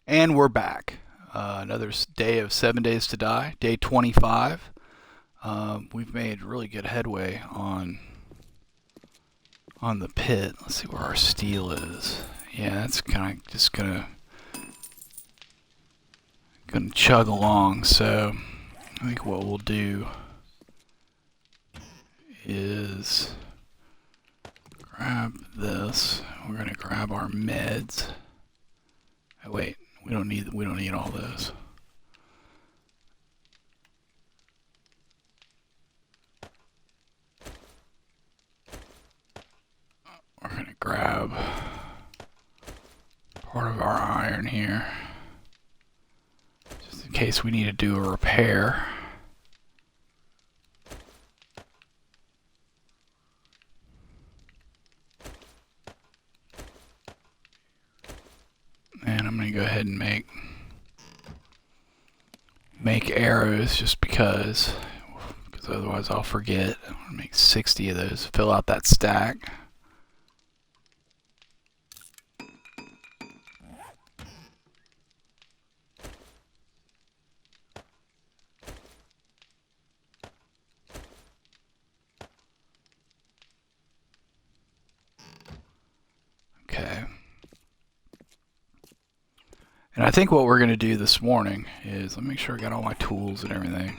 And we're back. Another day of 7 days to die, day 25. We've made really good headway on the pit. Let's see where our steel is. Yeah, that's kind of just gonna chug along. So I think what we'll do is grab this. We're gonna grab our meds. Oh wait, we don't need all those. We're gonna grab part of our iron here, just in case we need to do a repair. And I'm gonna go ahead and make arrows just because otherwise I'll forget. I'm gonna make 60 of those, fill out that stack. Okay. And I think what we're going to do this morning is, let me make sure I got all my tools and everything.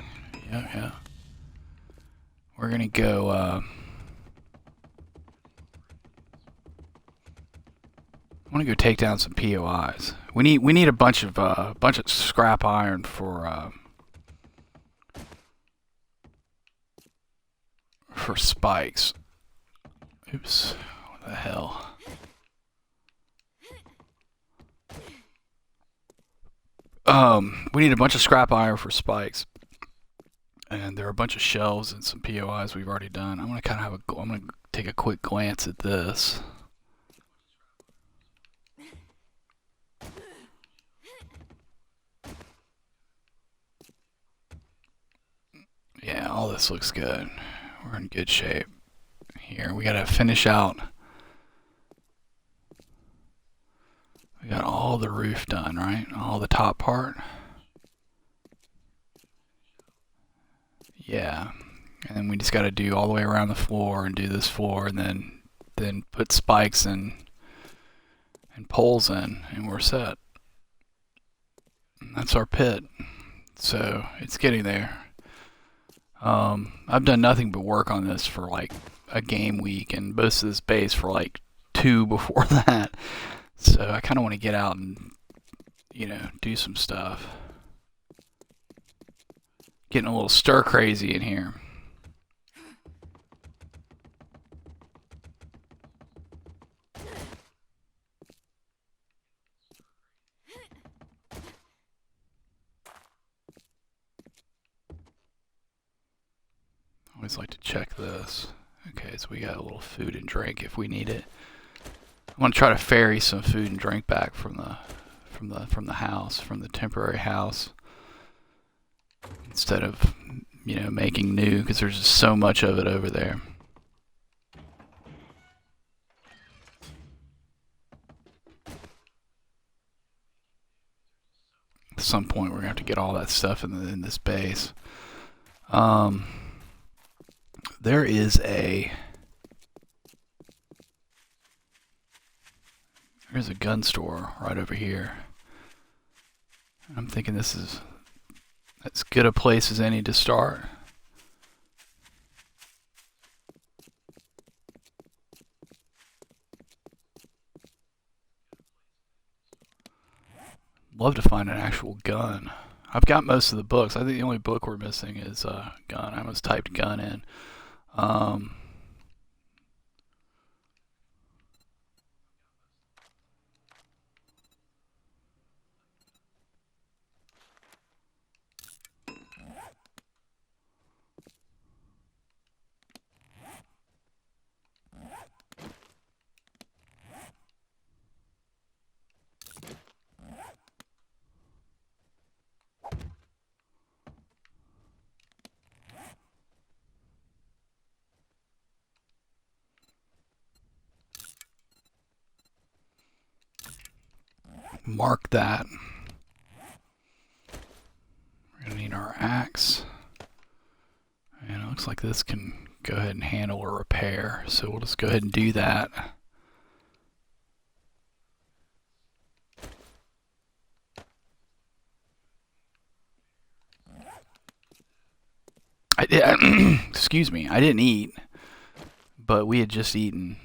Yeah. We're going to go, I want to go take down some POIs. We need a bunch of scrap iron for spikes. Oops. What the hell? We need a bunch of scrap iron for spikes, and there are a bunch of shelves and some POIs we've already done. I'm gonna take a quick glance at this. Yeah, all this looks good. We're in good shape here. We gotta finish out. We got all the roof done, right? All the top part. Yeah. And then we just gotta do all the way around the floor and do this floor, and then put spikes and poles in, and we're set. And that's our pit. So it's getting there. I've done nothing but work on this for like a game week, and most of this base for like 2 before that. So I kind of want to get out and, do some stuff. Getting a little stir crazy in here. Always like to check this. Okay, so we got a little food and drink if we need it. I want to try to ferry some food and drink back from the house, from the temporary house, instead of making new, because there's just so much of it over there. At some point, we're gonna have to get all that stuff in this base. There is there's a gun store right over here. I'm thinking this is as good a place as any to start. Love to find an actual gun. I've got most of the books. I think the only book we're missing is gun. I almost typed gun in. Um, Mark that. axe. And it looks like this can go ahead and handle a repair, so we'll just go ahead and do that. I did, excuse me, I didn't eat, but we had just eaten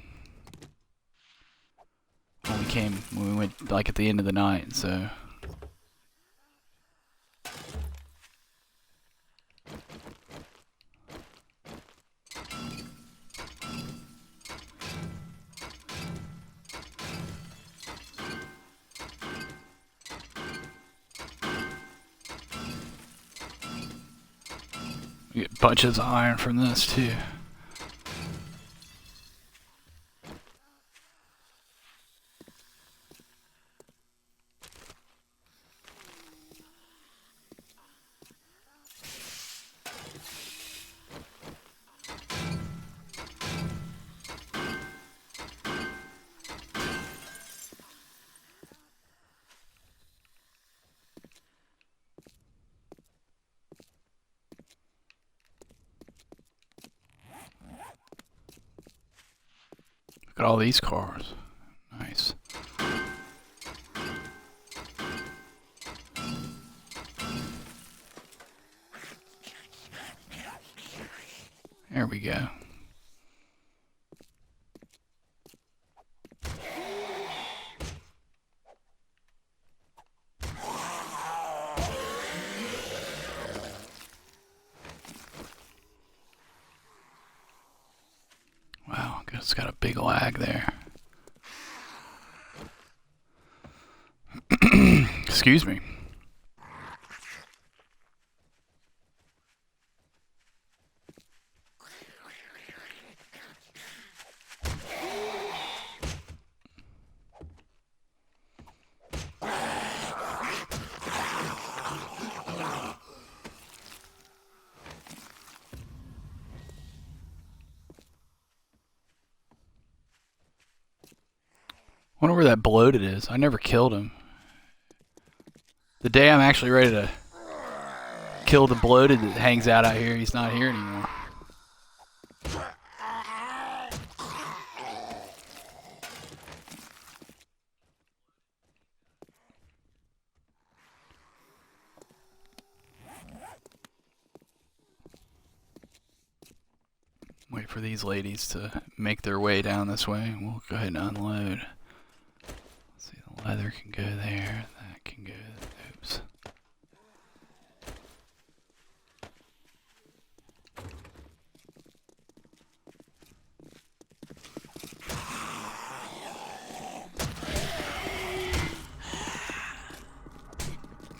when we went like at the end of the night, so. We get bunches of iron from this too. Look at all these cars. Nice. There we go. Wow, it's got a big lag there. Excuse me. Wonder where that bloated is. I never killed him. The day I'm actually ready to kill the bloated that hangs out here, he's not here anymore. Wait for these ladies to make their way down this way. We'll go ahead and unload. Let's see, the leather can go there. That can go. Oops.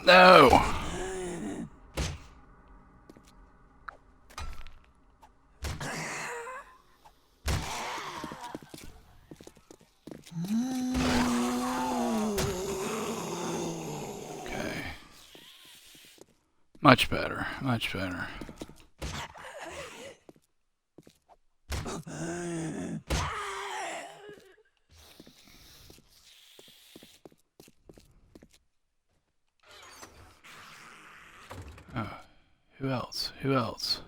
No! Okay. Much better, much better. Oh, who else? Who else?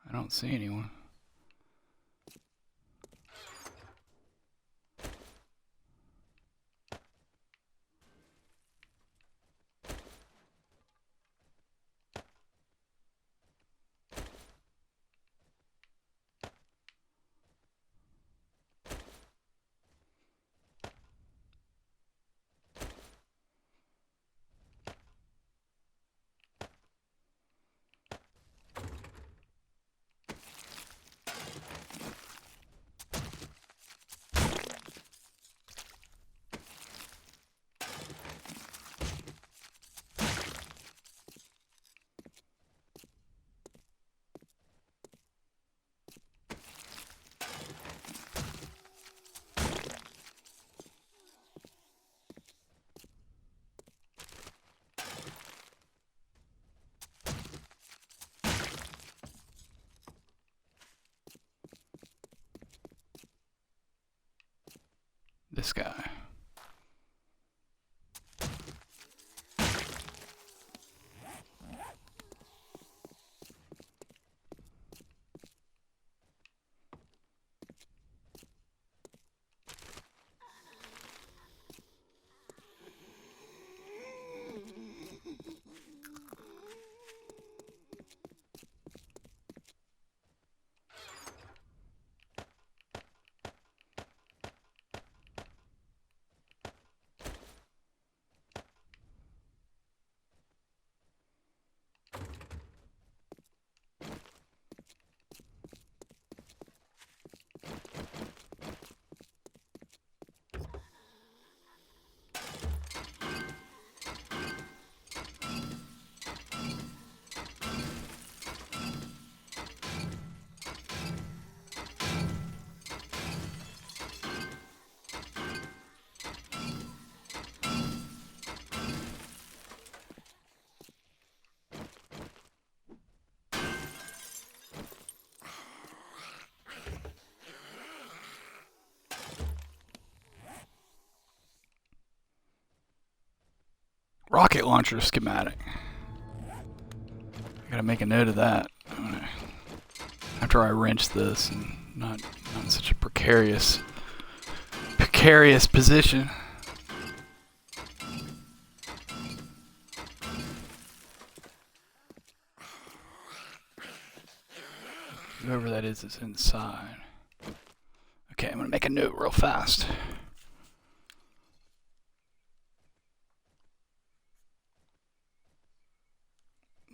I don't see anyone. this guy. Rocket launcher schematic. I gotta make a note of that after I wrench this and not in such a precarious position. Whoever that is inside. Okay, I'm gonna make a note real fast.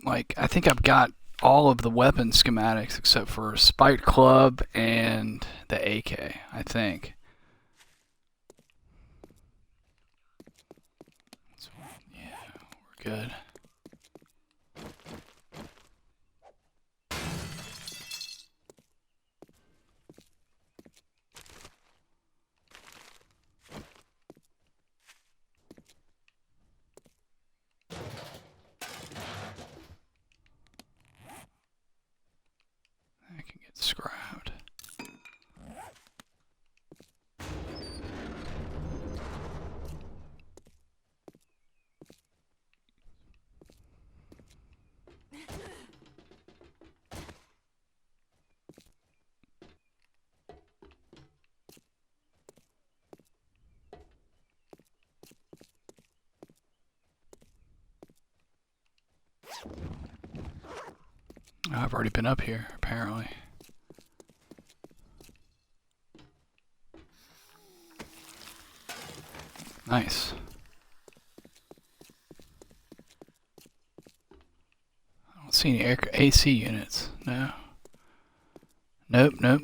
Like, I think I've got all of the weapon schematics except for Spike Club and the AK, I think. So, yeah, we're good. I can get scrapped. I've already been up here, apparently. Nice. I don't see any AC units. No. Nope, nope.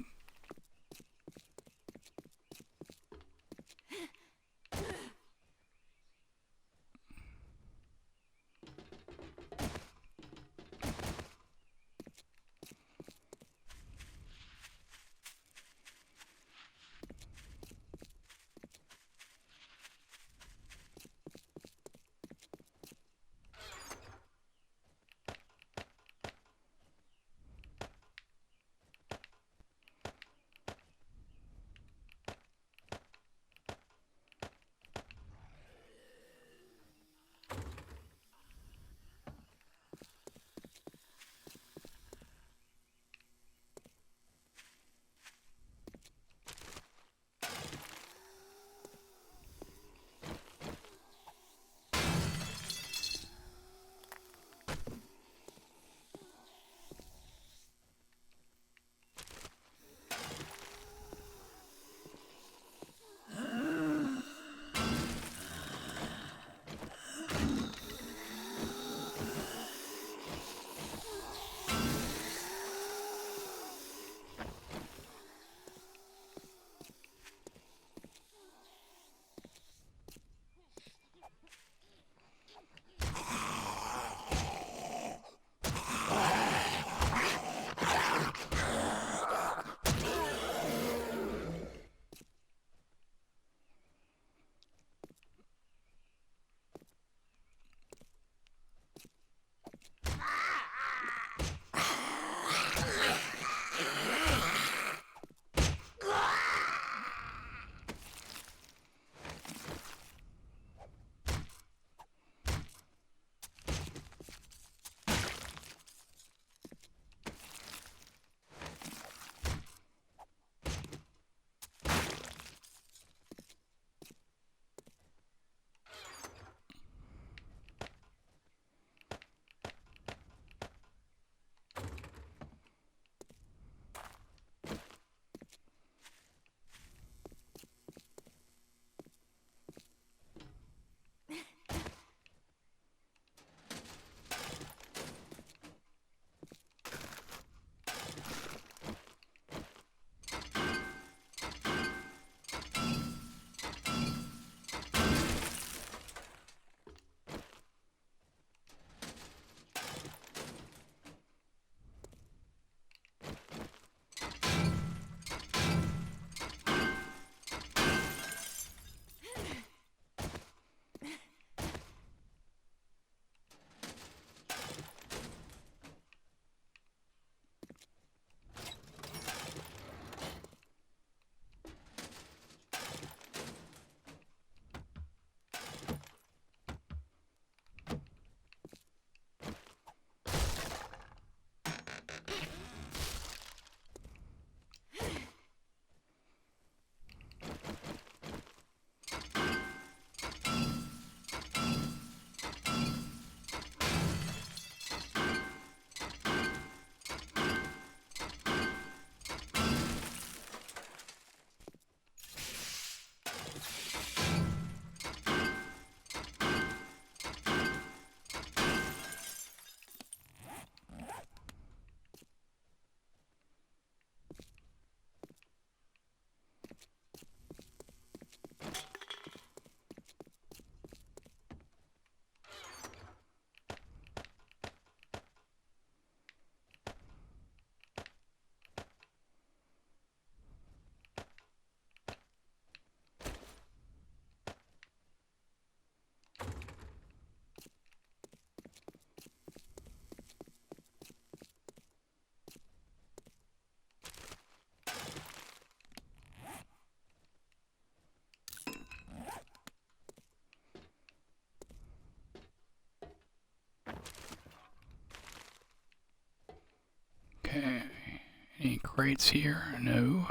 Any crates here? No.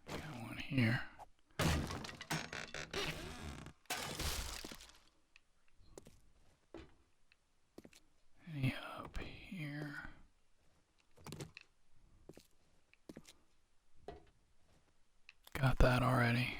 Got one here. Any up here? Got that already.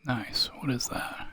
Nice. What is that?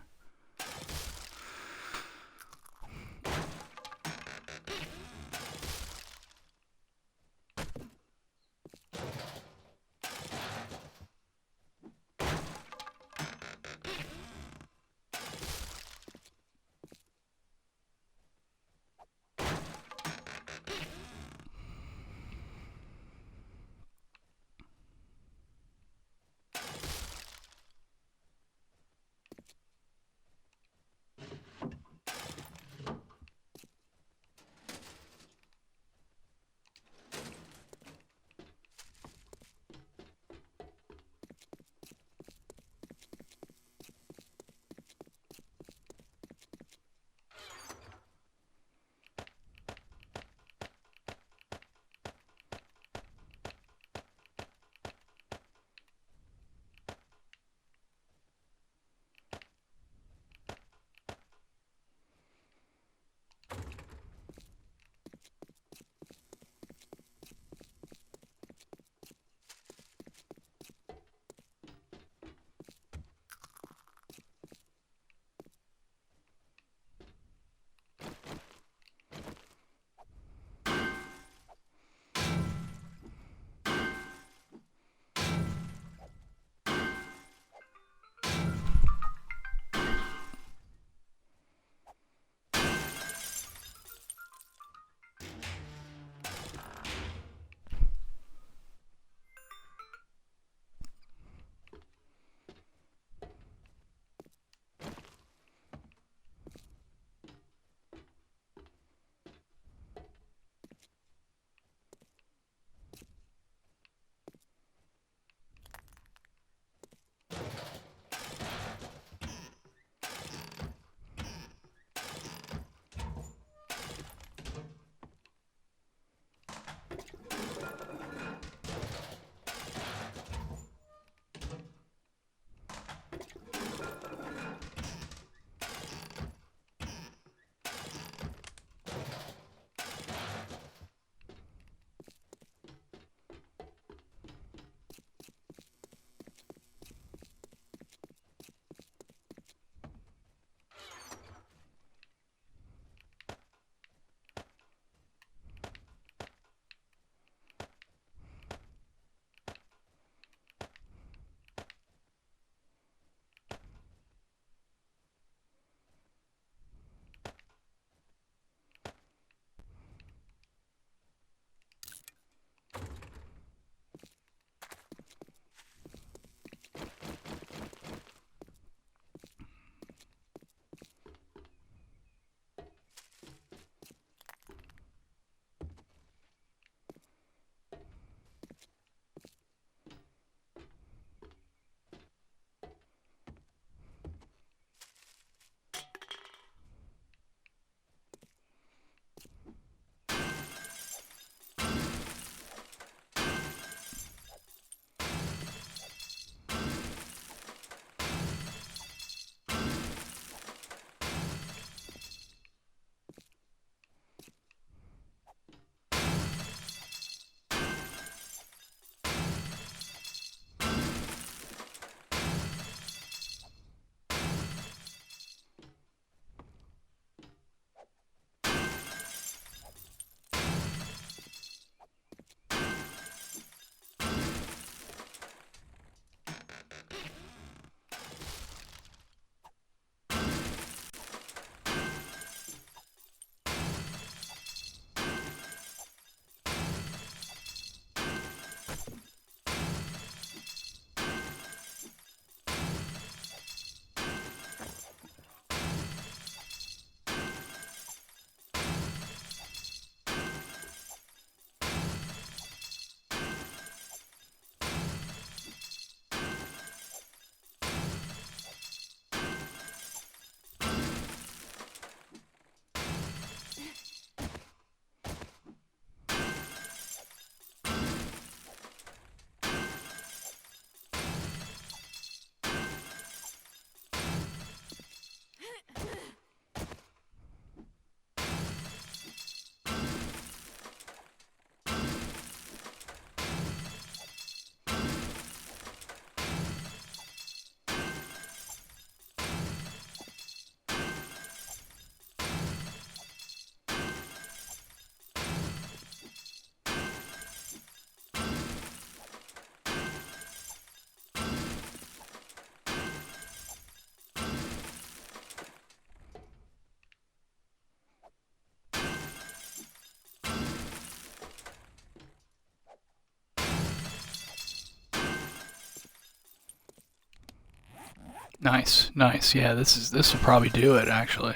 Nice, nice. Yeah, this will probably do it actually.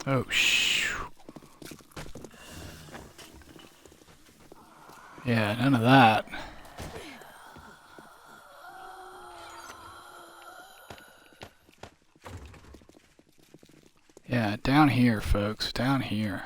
Oh, yeah, none of that. Yeah, down here, folks, down here.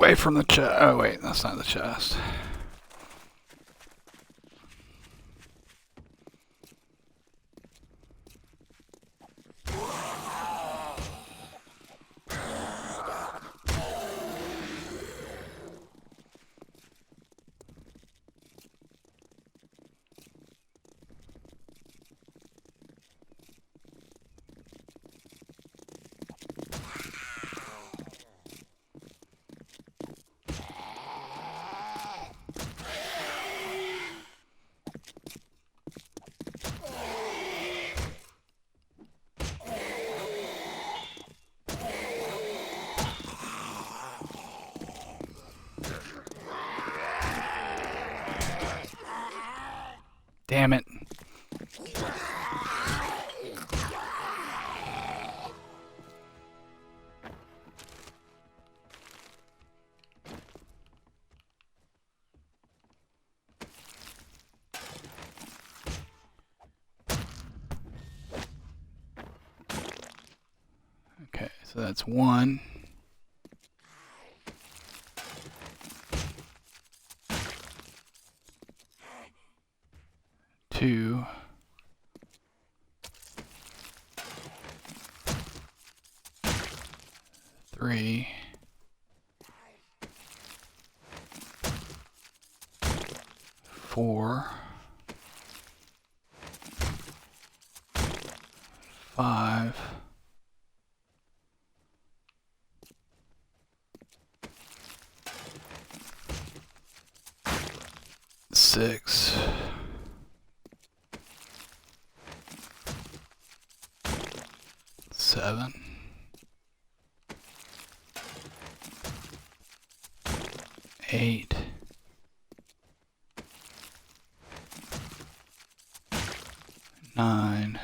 Away from the chest. Oh, wait, that's not the chest. Damn it. Okay, so that's 1. 2. 3. 4, 5, 6, 7, 8, 9,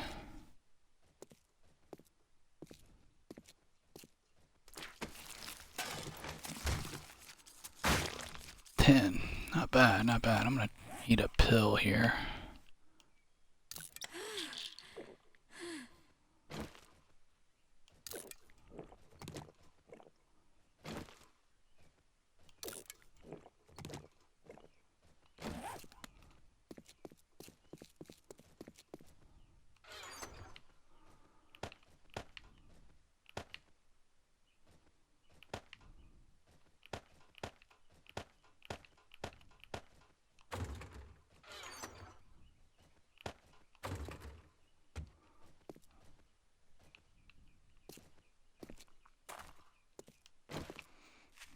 10. Not bad, not bad. I'm gonna eat a pill here.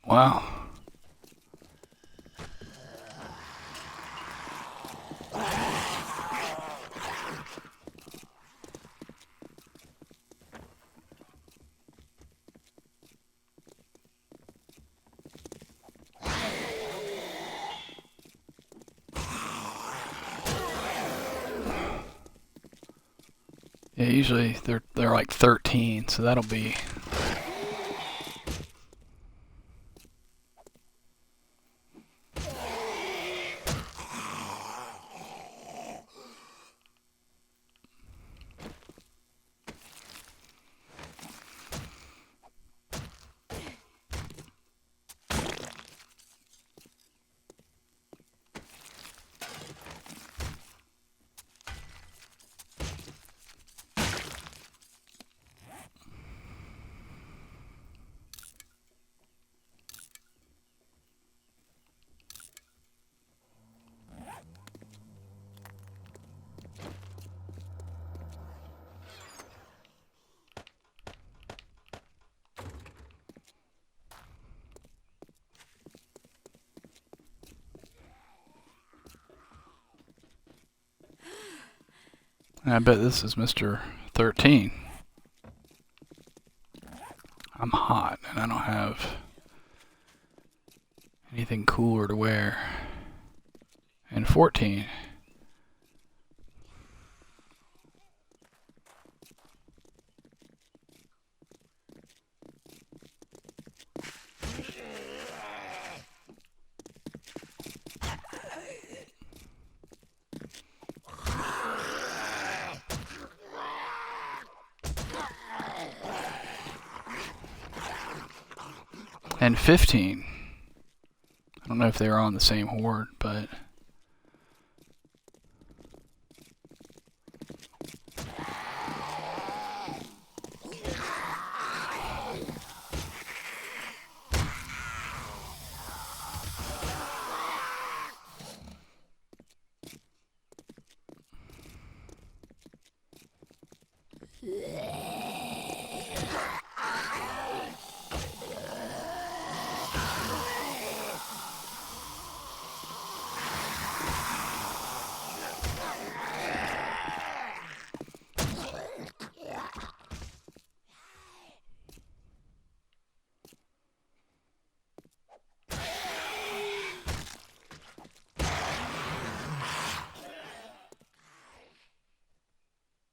Wow. Yeah, usually they're like 13, so that'll be. I bet this is Mr. 13. I'm hot and I don't have anything cooler to wear. And 14. And 15. I don't know if they were on the same horde, but.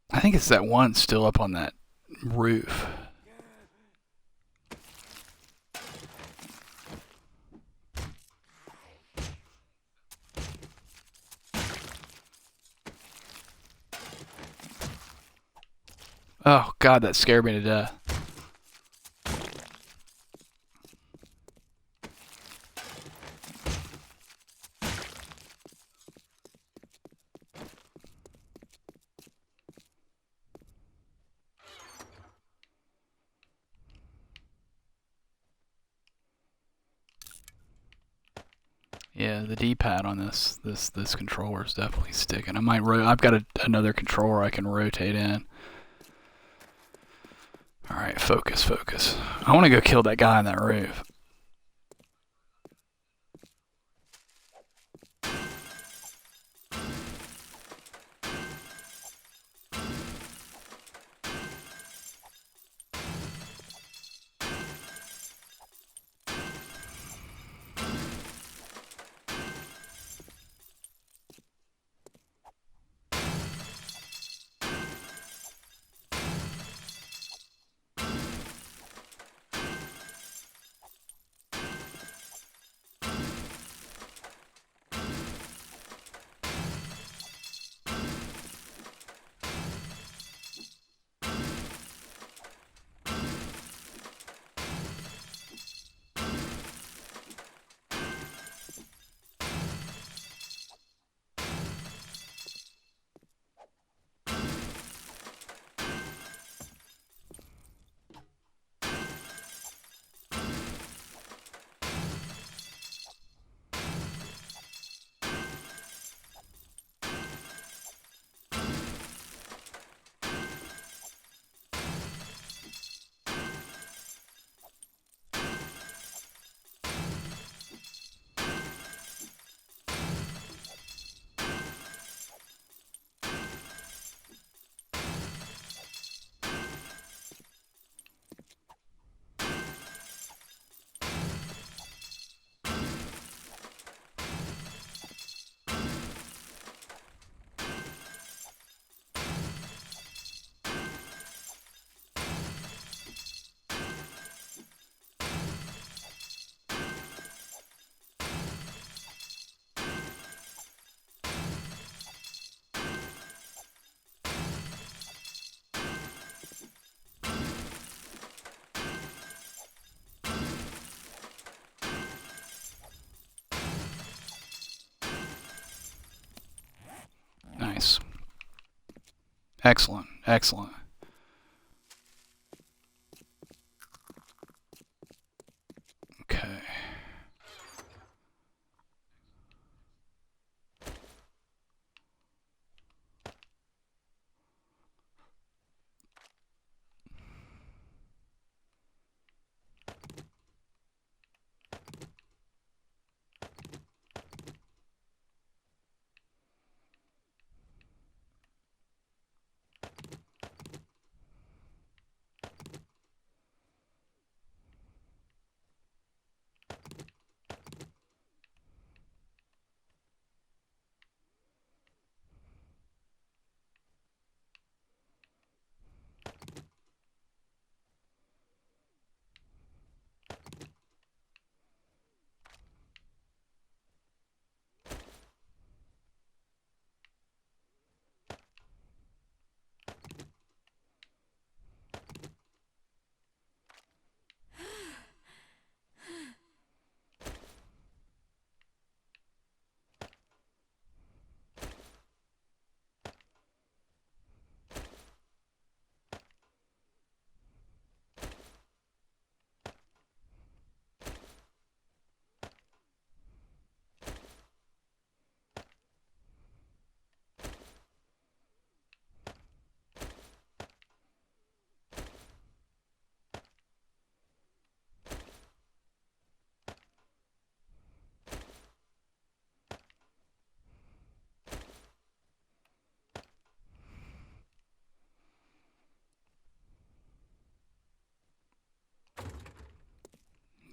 I think it's that one still up on that roof. Oh god, that scared me to death. Yeah, the D-pad on this controller is definitely sticking. I've got another controller I can rotate in. All right, focus, focus. I want to go kill that guy on that roof. Nice. Excellent, excellent. Okay.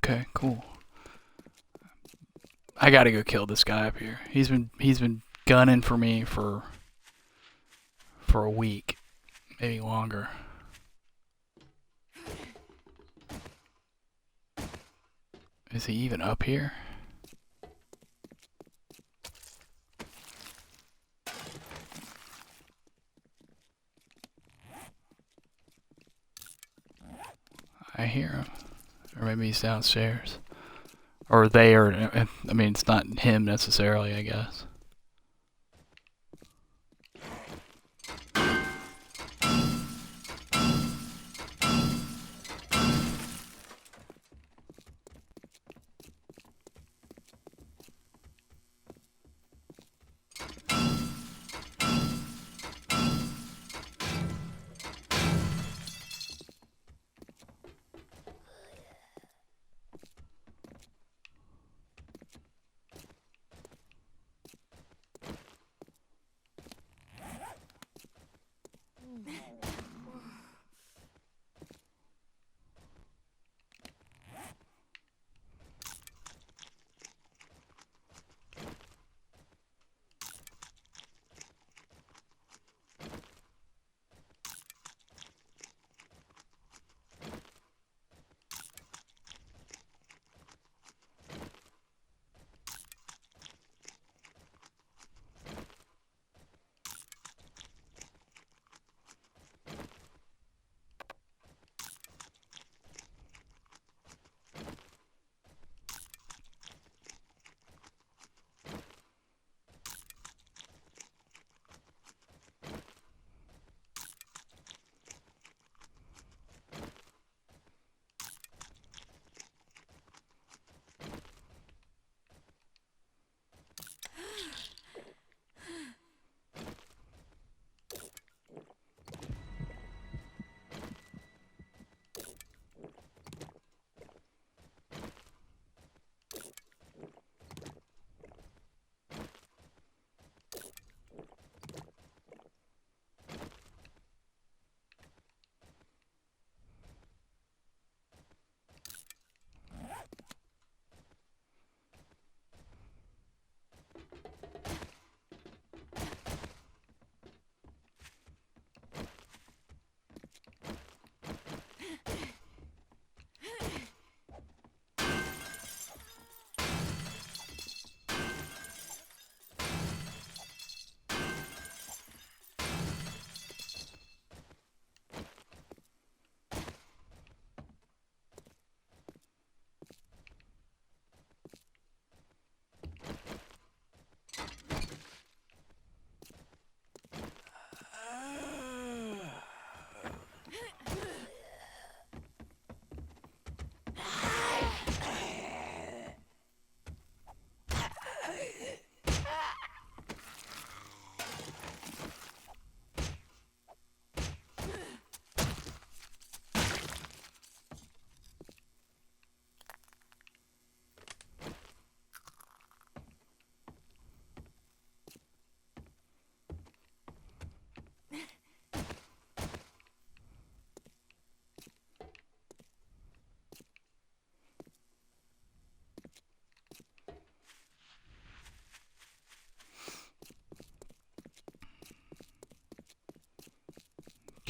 Okay, cool. I gotta go kill this guy up here. He's been gunning for me for a week, maybe longer. Is he even up here? I hear him. Or maybe he's downstairs. Or they are. I mean, it's not him necessarily, I guess.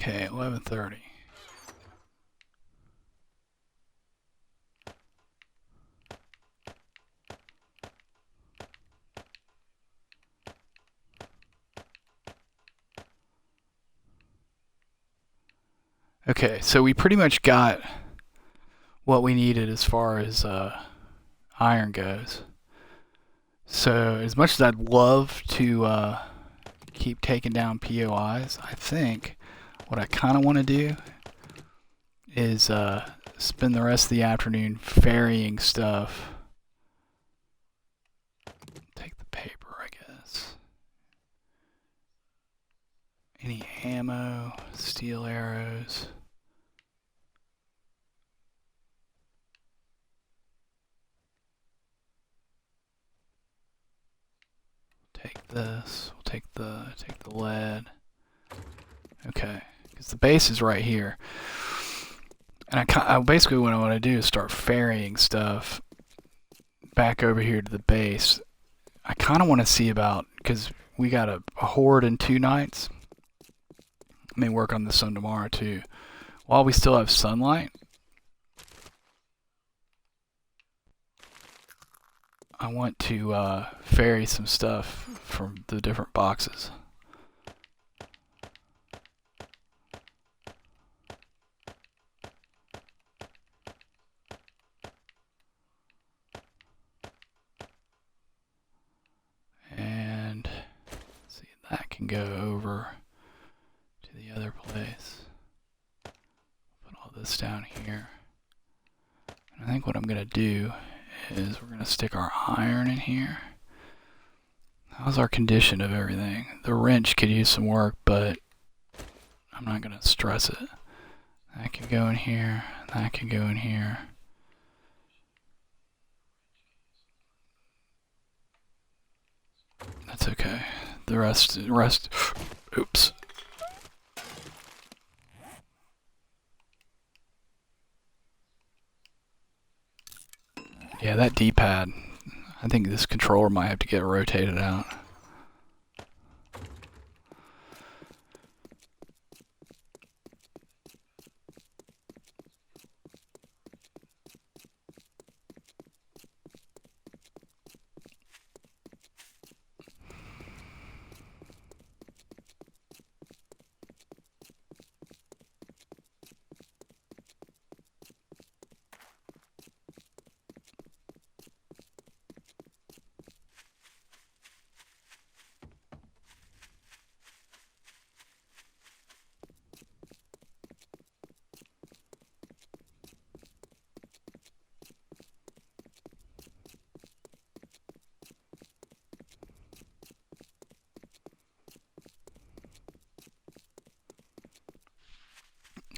Okay, 11:30. Okay, so we pretty much got what we needed as far as iron goes. So as much as I'd love to keep taking down POIs, I think what I kind of want to do is spend the rest of the afternoon ferrying stuff. Take the paper, I guess. Any ammo, steel arrows. Take this. We'll take the lead. Okay, because the base is right here, and I basically what I want to do is start ferrying stuff back over here to the base. I kind of want to see about, because we got a horde in 2 nights. I may work on this some tomorrow too. While we still have sunlight, I want to ferry some stuff from the different boxes. And let's see, that can go over to the other place. Put all this down here. And I think what I'm going to do is we're going to stick our iron in here. How's our condition of everything? The wrench could use some work, but I'm not going to stress it. That can go in here. That can go in here. That's okay. The rest, oops. Yeah, that D-pad. I think this controller might have to get rotated out.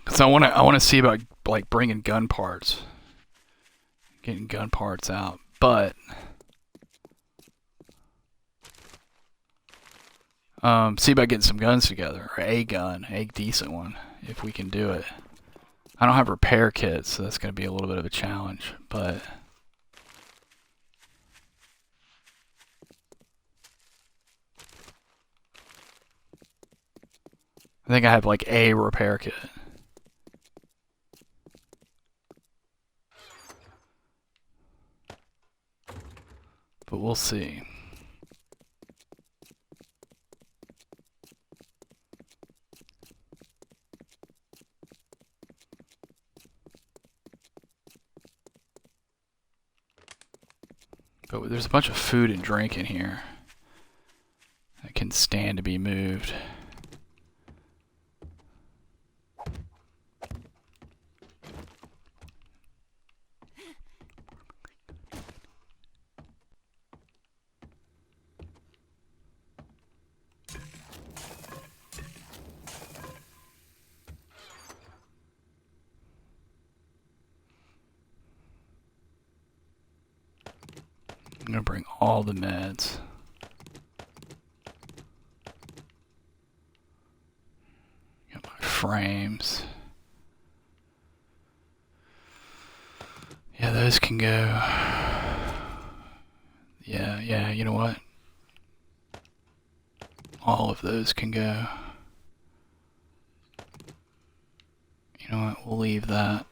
So I want to see about like bringing gun parts, getting gun parts out, but see about getting some guns together, or a gun, a decent one, if we can do it. I don't have repair kits, so that's going to be a little bit of a challenge, but I think I have like a repair kit. But we'll see. But there's a bunch of food and drink in here that can stand to be moved. I'm gonna bring all the meds. Got my frames. Yeah, those can go. Yeah, you know what? All of those can go. You know what? We'll leave that.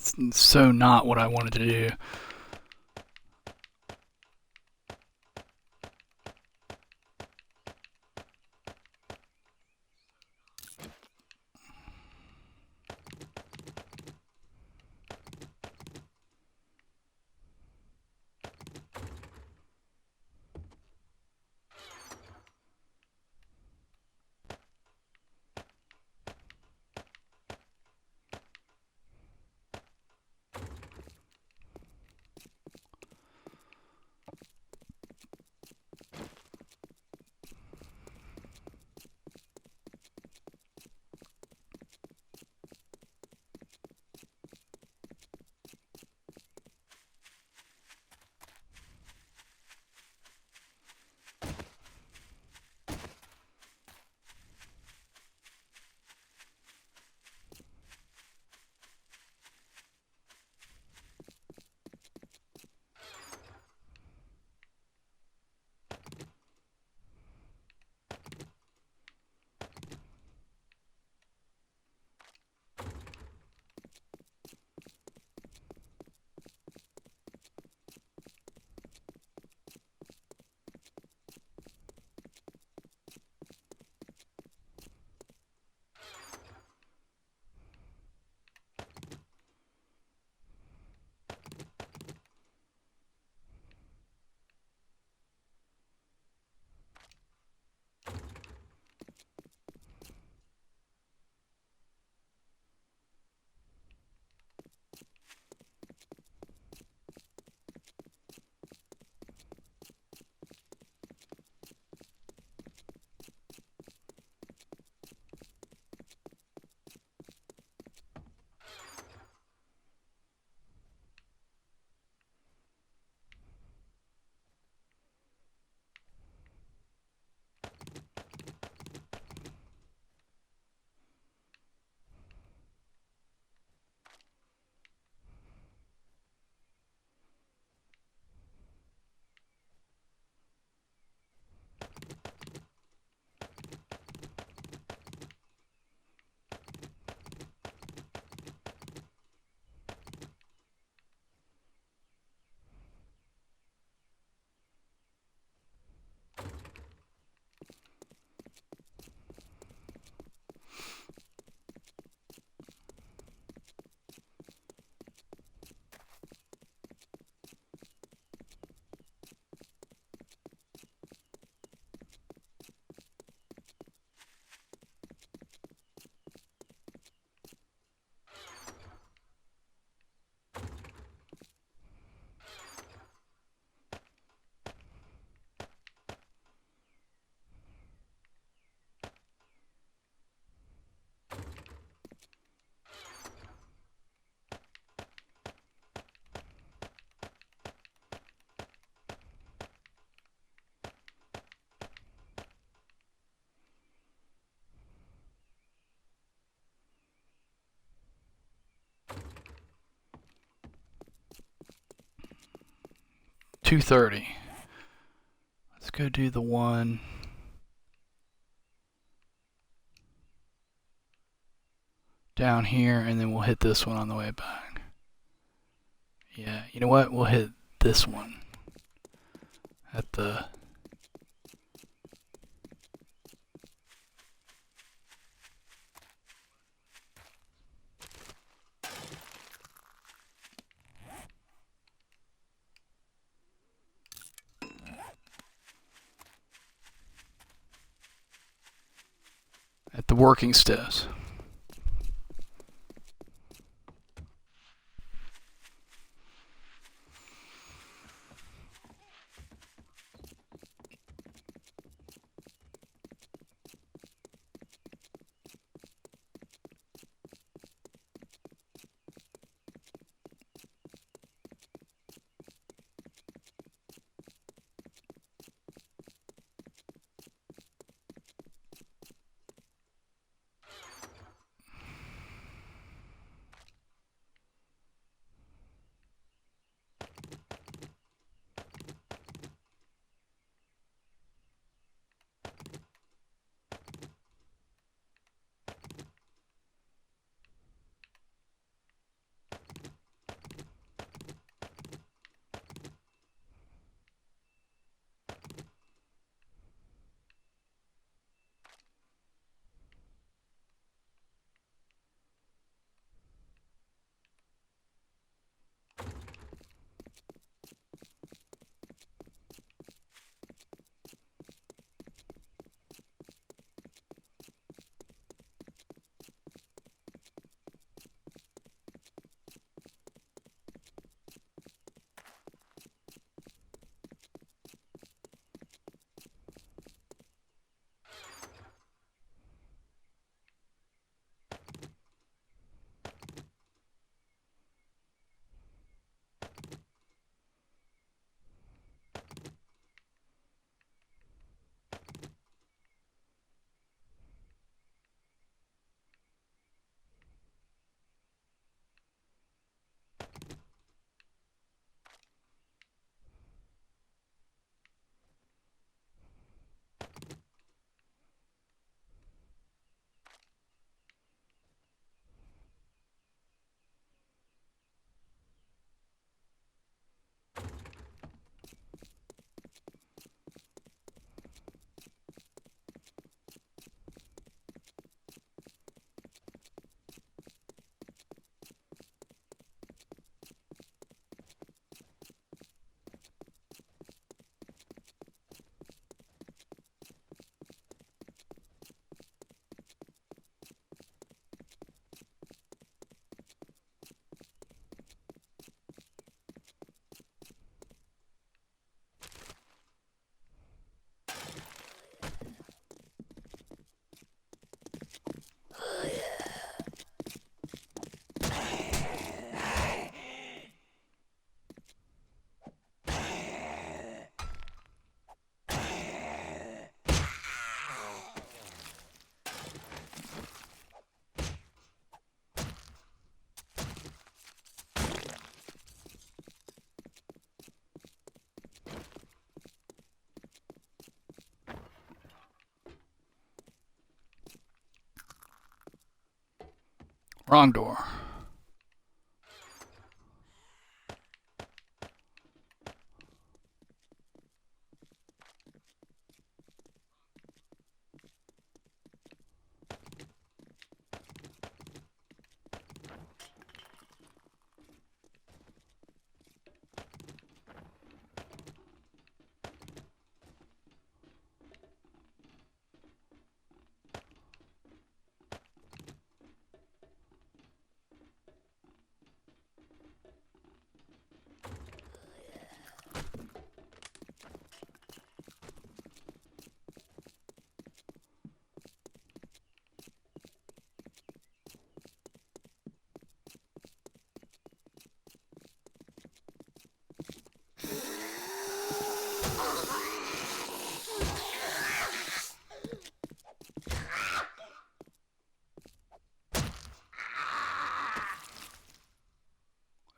It's so not what I wanted to do. $230. Let's go do the one down here, and then we'll hit this one on the way back. Yeah, you know what? We'll hit this one at the working stiffs. Wrong door.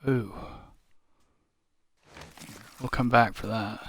Ooh. We'll come back for that.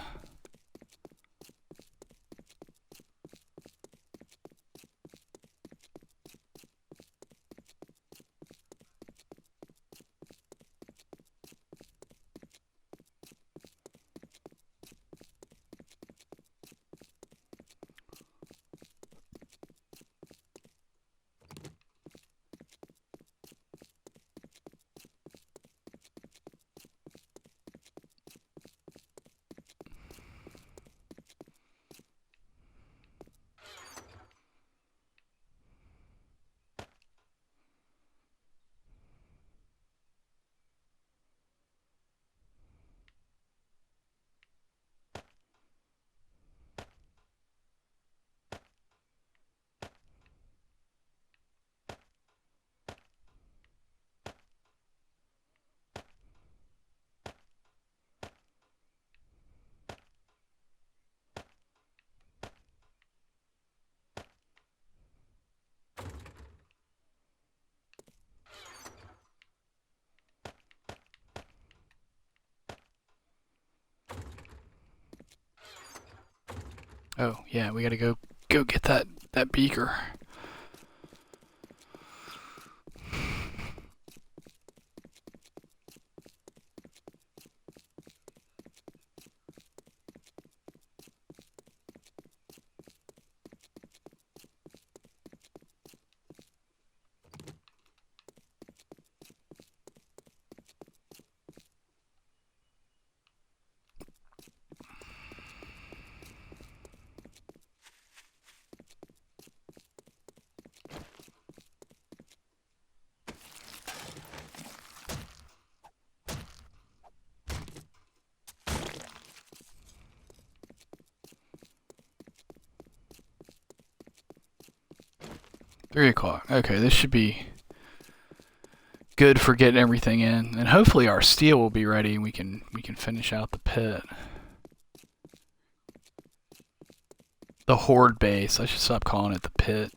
Oh, yeah, we gotta go get that beaker. Three o'clock. Okay, this should be good for getting everything in, and hopefully our steel will be ready and we can finish out the pit. The horde base. I should stop calling it the pit.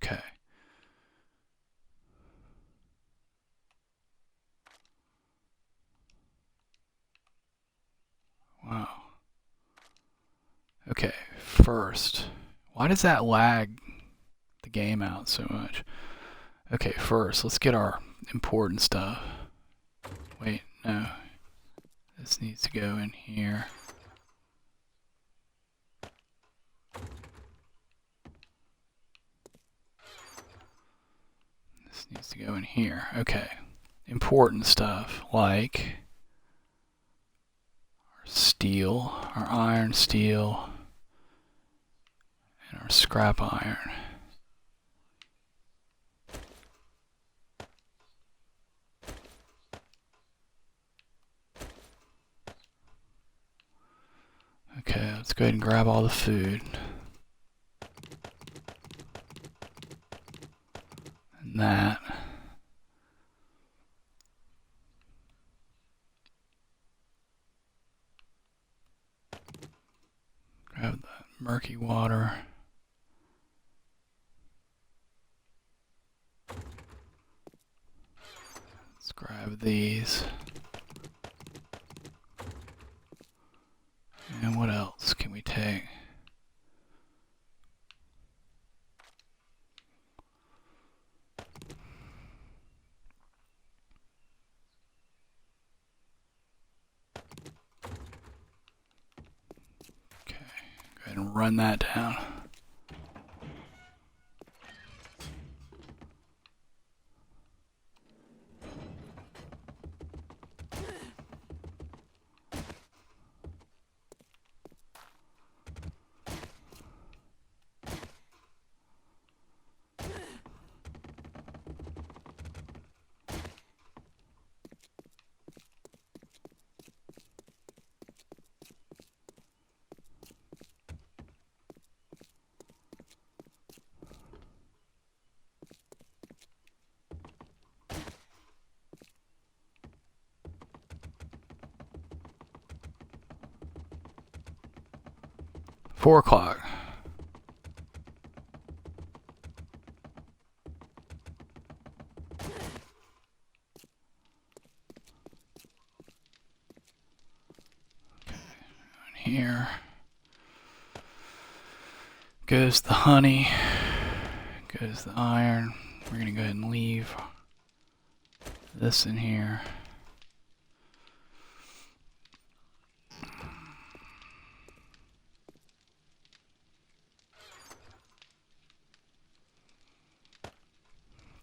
Okay. Wow. Okay, first. Why does that lag the game out so much? Okay, first, let's get our important stuff. Wait, no. This needs to go in here. This needs to go in here. Okay. Important stuff like our steel, our iron steel, and our scrap iron. Okay, let's go ahead and grab all the food. And that. murky water. Let's grab these. And what else can we take? Okay, go ahead and run that down. Four o'clock. Here goes the honey, goes the iron. We're gonna go ahead and leave this in here.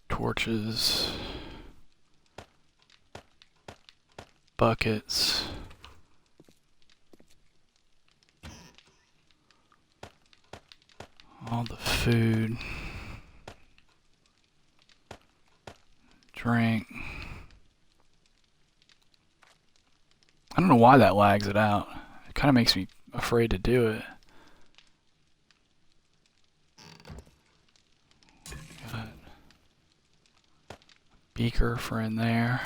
Torches, buckets. All the food, drink. I don't know why that lags it out. It kind of makes me afraid to do it. Got a beaker for in there.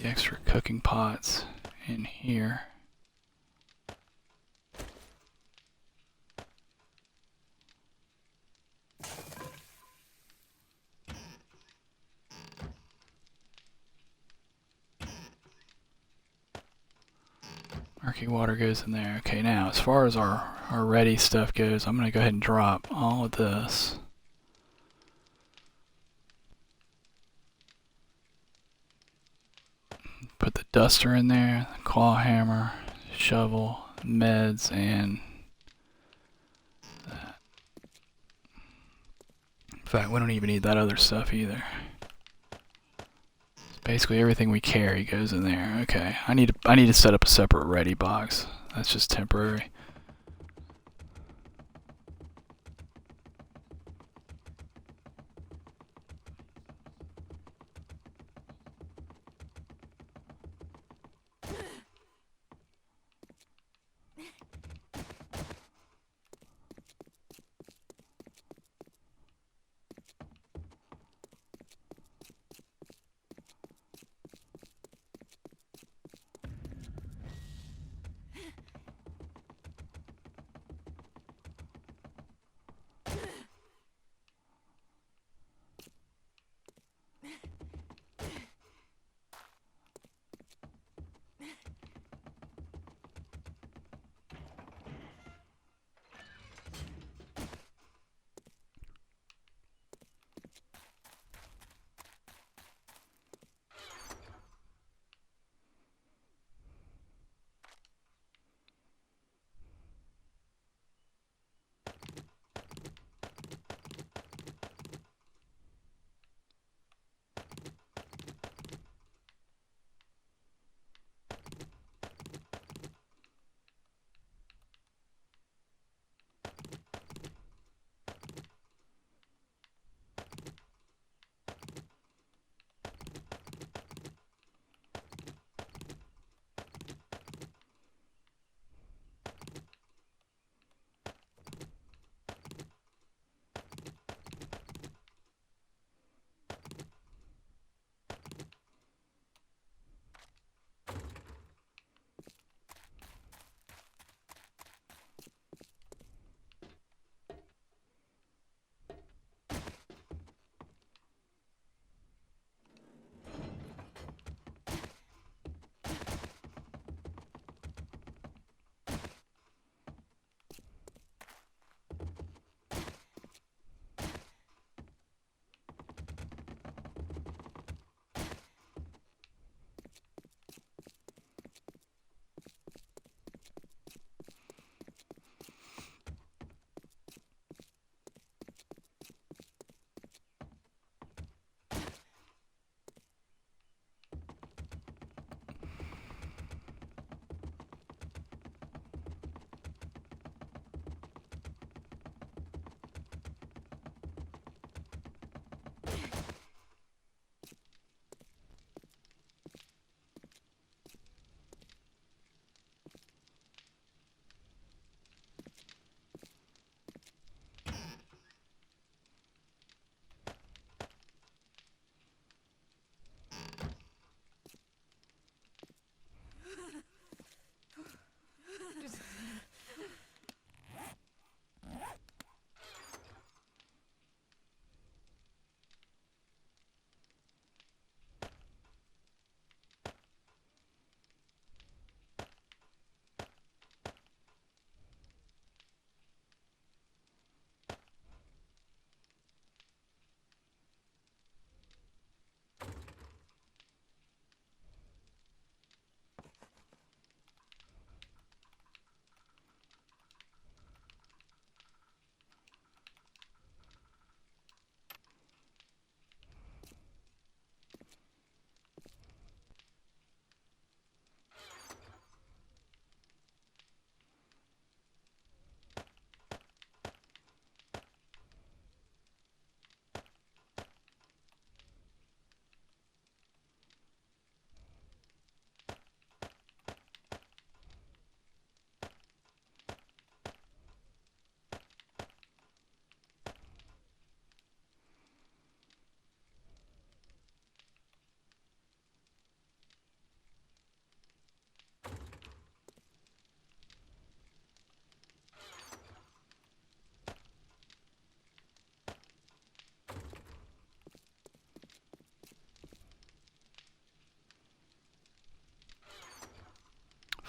The extra cooking pots in here. Murky water goes in there. Okay, now as far as our ready stuff goes, I'm going to go ahead and drop all of this. Put the duster in there, the claw hammer, shovel, meds, and that. In fact, we don't even need that other stuff either. Basically everything we carry goes in there. Okay, I need to set up a separate ready box. That's just temporary.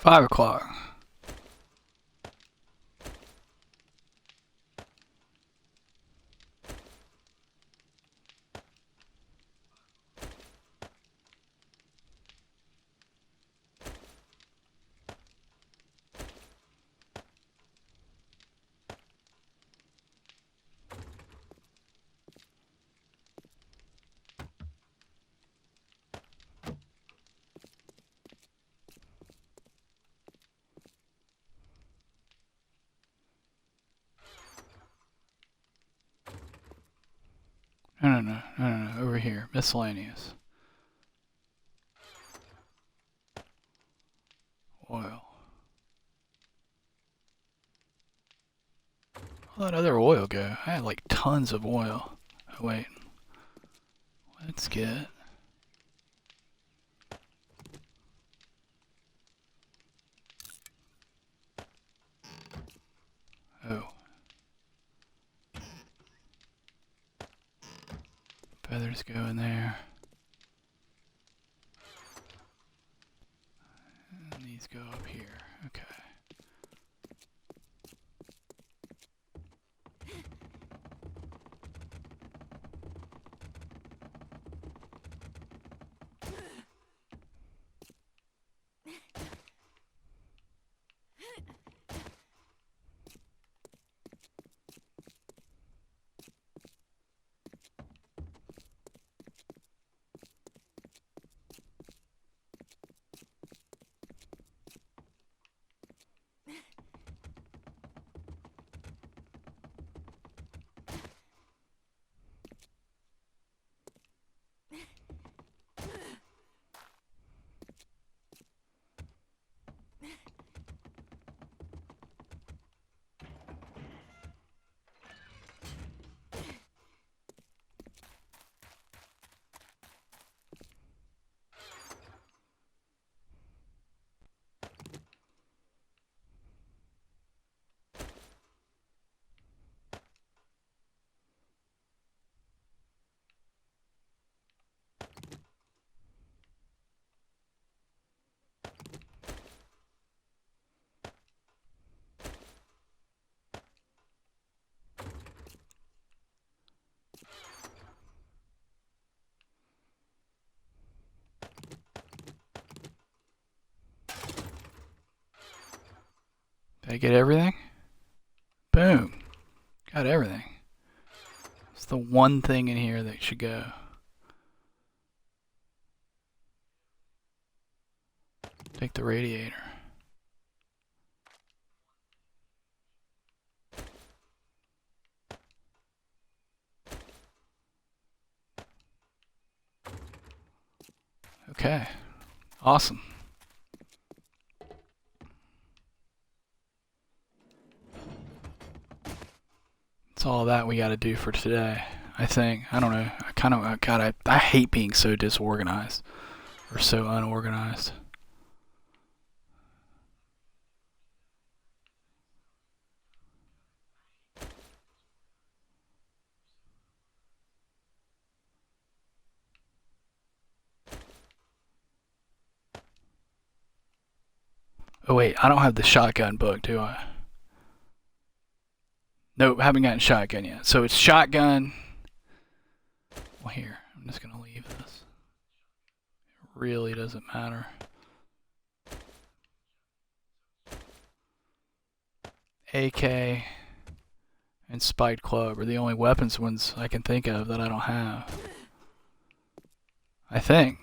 5 o'clock. No, over here. Miscellaneous. Oil. Where'd that other oil go? I had like tons of oil. Oh, wait. Let's get... Oh. Feathers go in there. And these go up here. Okay. Did I get everything? Boom. Got everything. It's the one thing in here that should go. Take the radiator. Okay. Awesome. That's all that we got to do for today, I think. I don't know. I hate being so disorganized or so unorganized. Oh wait, I don't have the shotgun book, do I? Nope, haven't gotten shotgun yet. So it's shotgun. Well, here, I'm just gonna leave this. It really doesn't matter. AK and spiked club are the only weapons ones I can think of that I don't have. I think.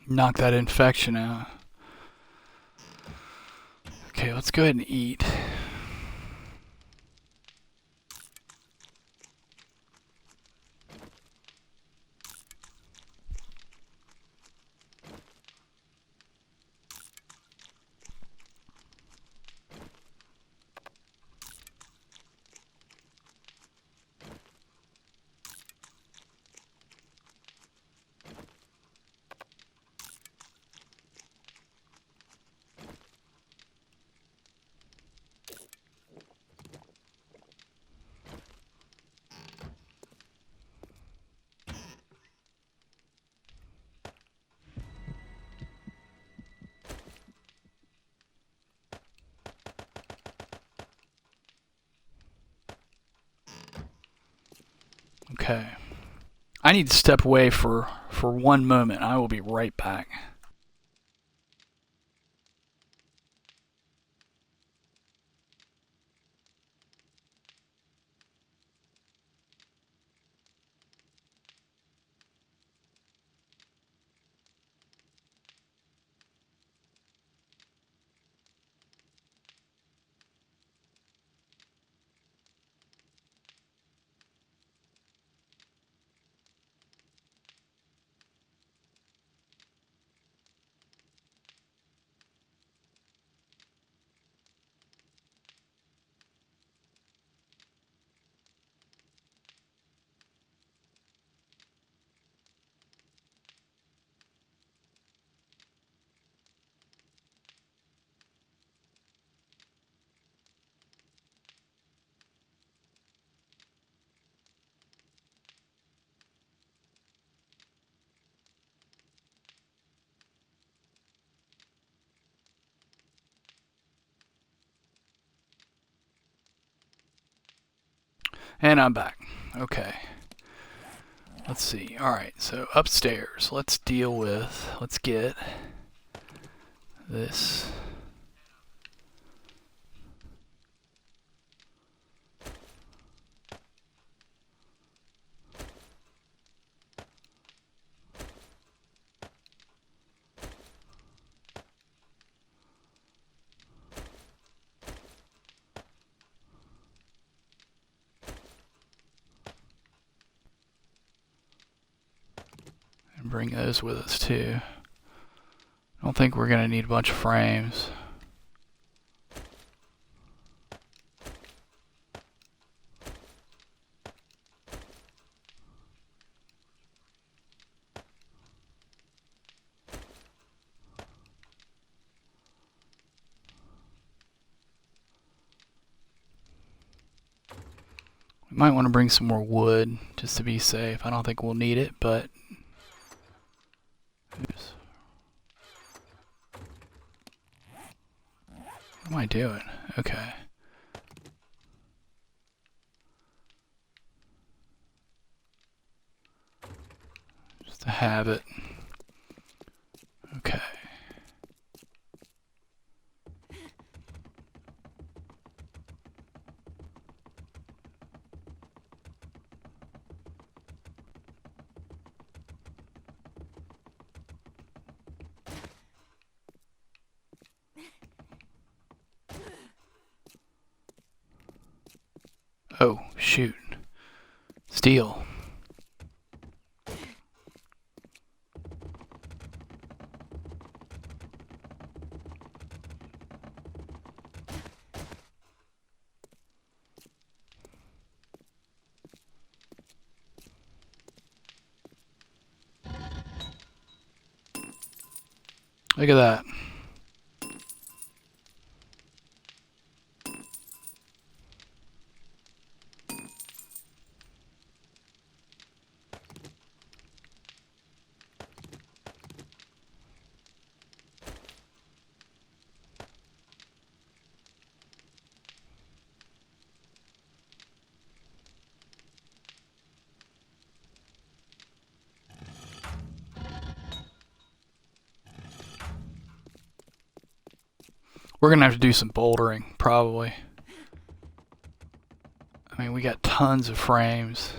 Knock that infection out. Okay, let's go ahead and eat. Okay. I need to step away for 1 moment. I will be right back. And I'm back. Okay. Let's see. Alright, so upstairs. Let's get this. And bring those with us too. I don't think we're going to need a bunch of frames. We might want to bring some more wood just to be safe. I don't think we'll need it, but... Oops. What am I doing? Okay. Just to have it. Okay. Oh, shoot. Steel. Look at that. We're gonna have to do some bouldering, probably. I mean, we got tons of frames.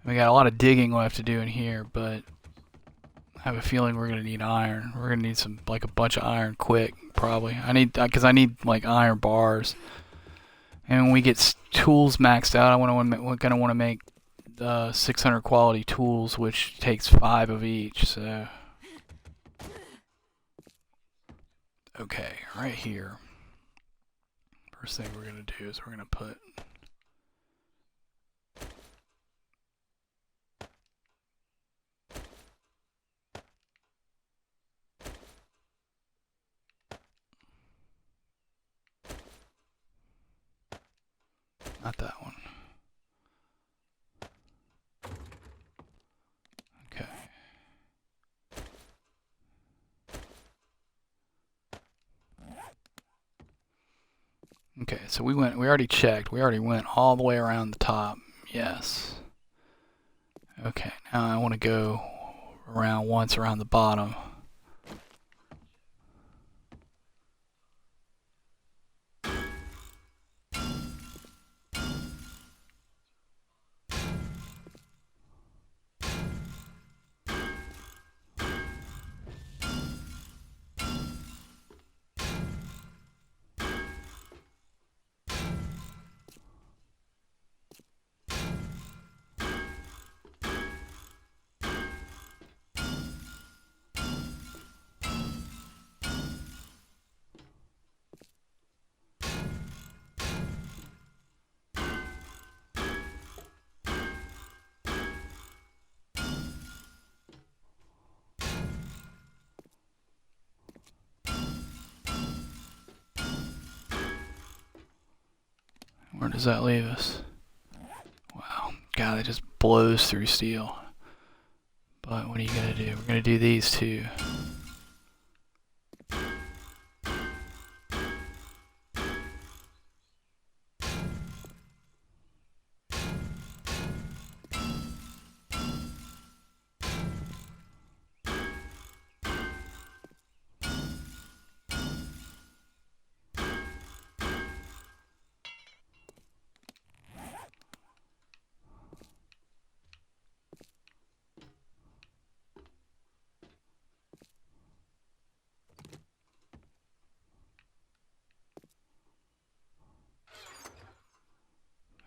We got a lot of digging we'll have to do in here, but I have a feeling we're gonna need iron. We're gonna need some, like, a bunch of iron quick, probably. Because I need like iron bars. And when we get tools maxed out, we're gonna want to make 600 quality tools, which takes 5 of each. So, okay, right here. First thing we're gonna do is we're gonna put not that one. Okay. Okay, so we already checked. We already went all the way around the top. Yes. Okay, now I want to go around once around the bottom. Where does that leave us? Wow, God, it just blows through steel. But what are you gonna do? We're gonna do these two.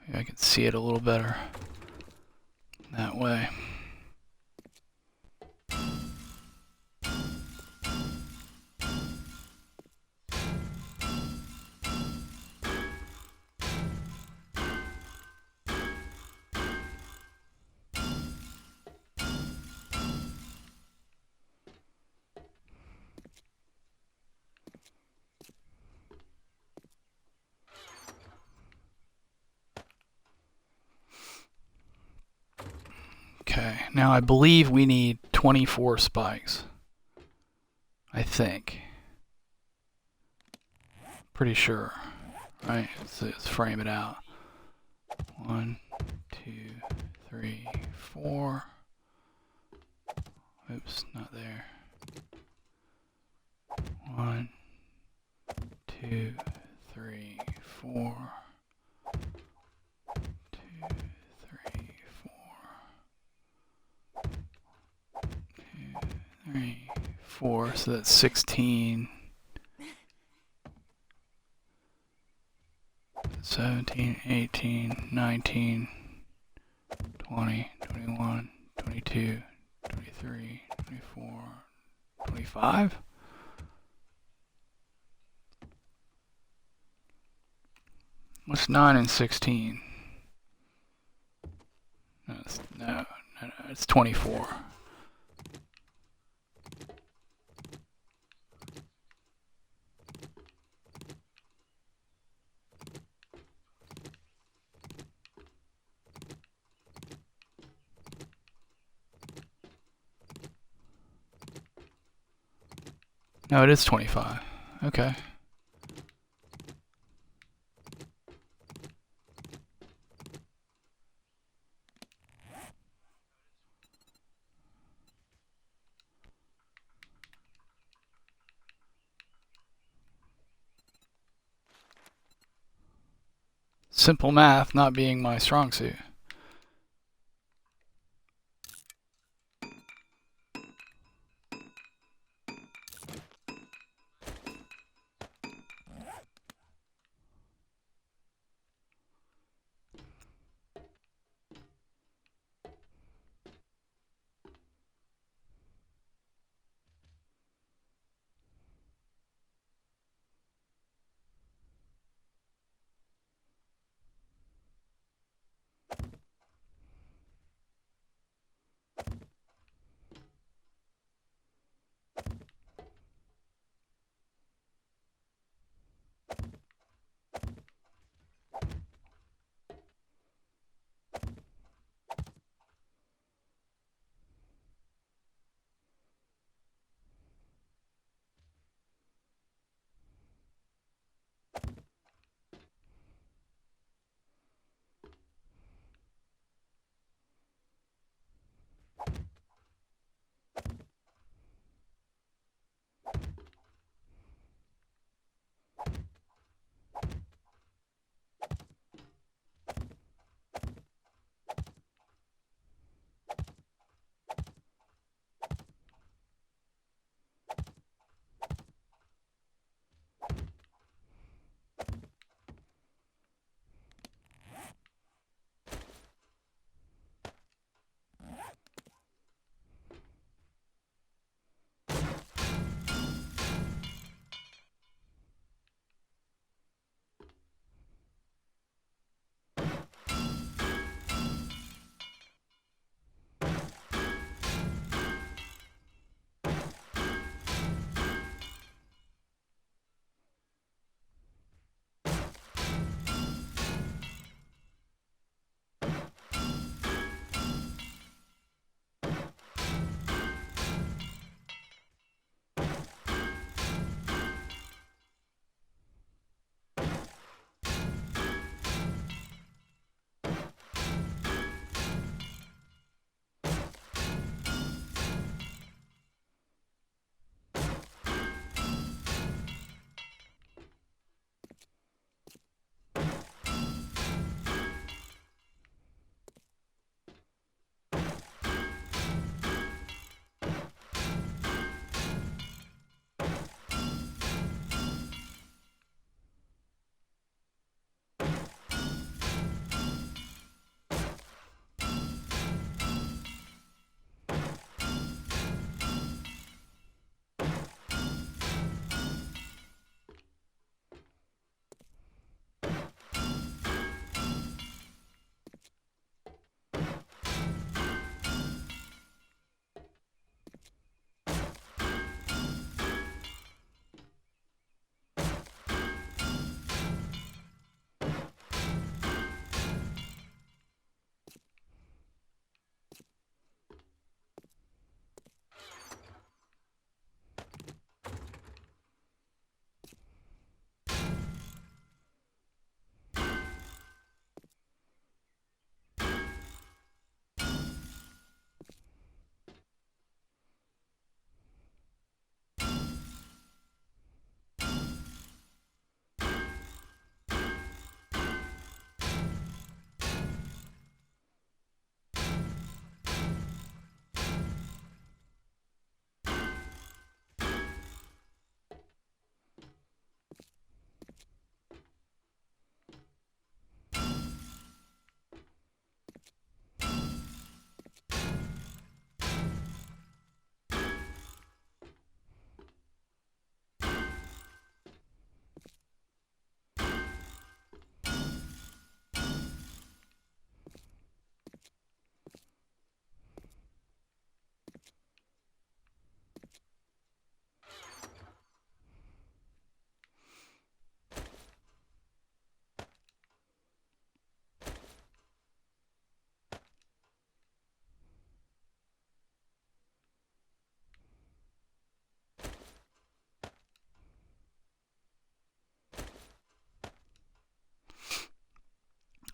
Maybe I can see it a little better that way. Okay, now I believe we need 24 spikes. I think. Pretty sure. Right, let's frame it out. 1, 2, 3, 4. Oops, not there. 1, 2, 3, 4. 2, 3, 4. 2, 3, 4. So that's 16. 17, 18, 19, 20, 21, 22, 23, 24, 25? What's 9 and 16? No, it's 24. No, it is 25. Okay. Simple math not being my strong suit.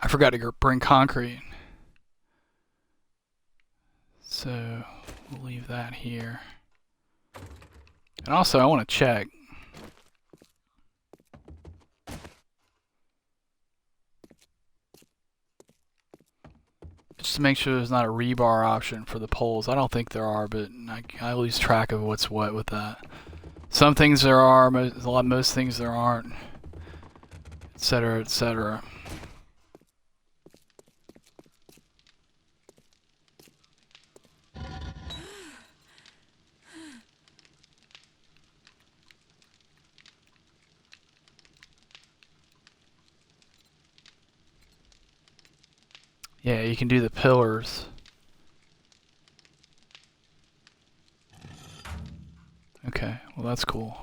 forgot to bring concrete. So we'll leave that here. And also I want to check. Just to make sure there's not a rebar option for the poles. I don't think there are, but I lose track of what's what with that. Some things there are, most things there aren't, etc., etc. Yeah, you can do the pillars. Okay, well that's cool.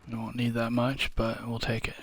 We won't need that much, but we'll take it.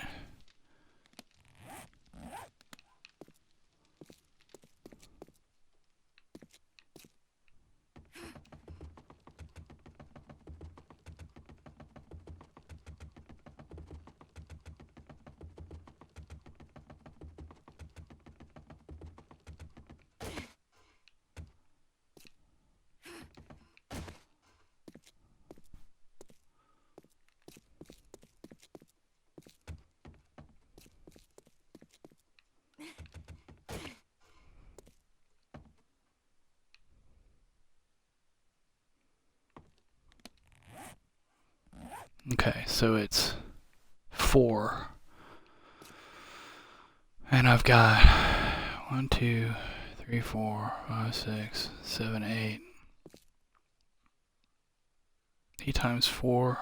Okay, so it's 4. And I've got 1, 2, 3, 4, 5, 6, 7, 8. 8 times 4.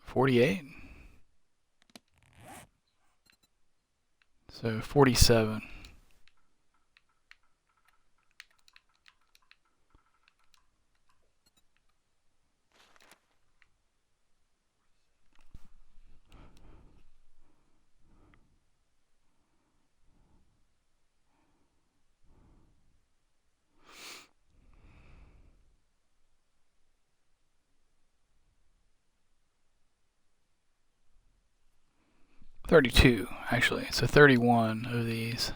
48. So 47. $32, actually. So 31 of these.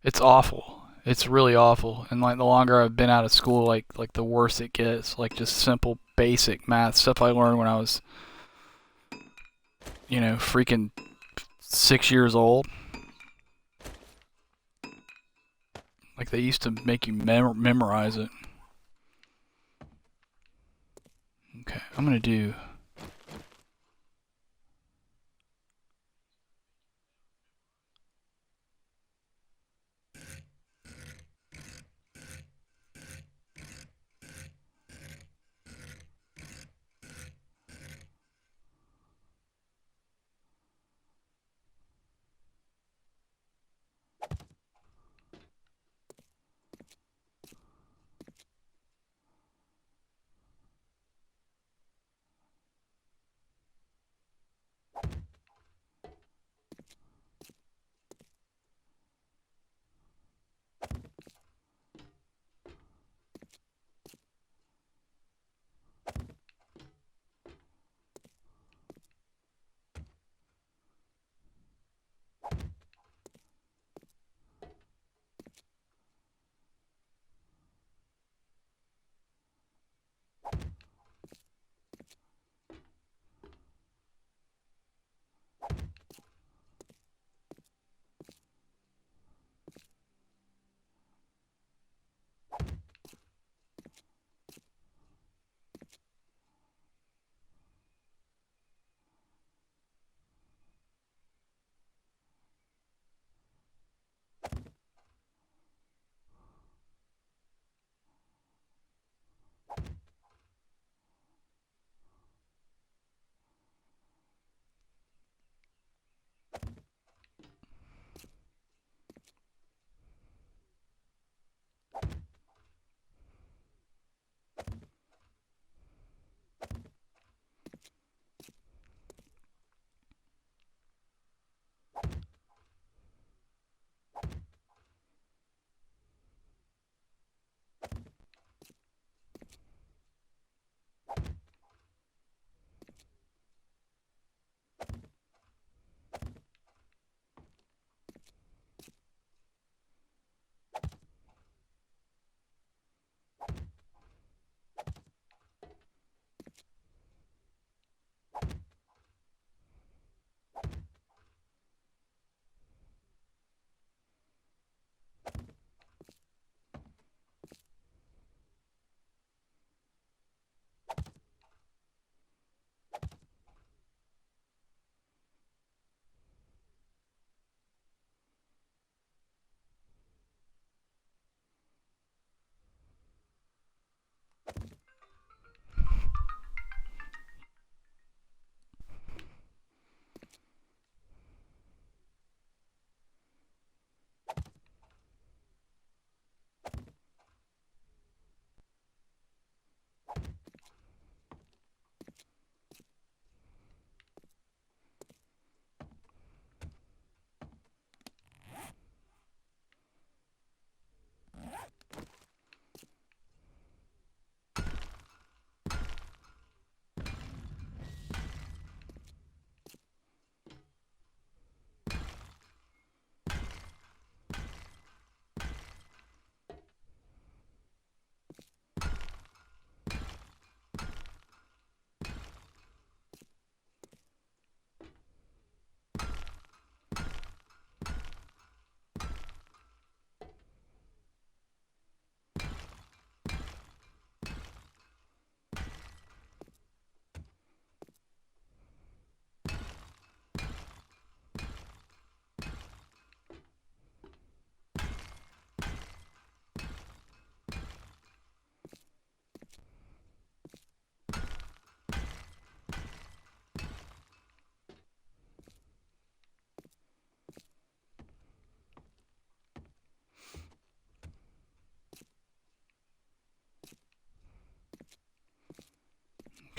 It's awful. It's really awful. And like the longer I've been out of school, like the worse it gets. Like just simple basic math stuff I learned when I was, freaking 6 years old. Like they used to make you memorize it. Okay, I'm gonna do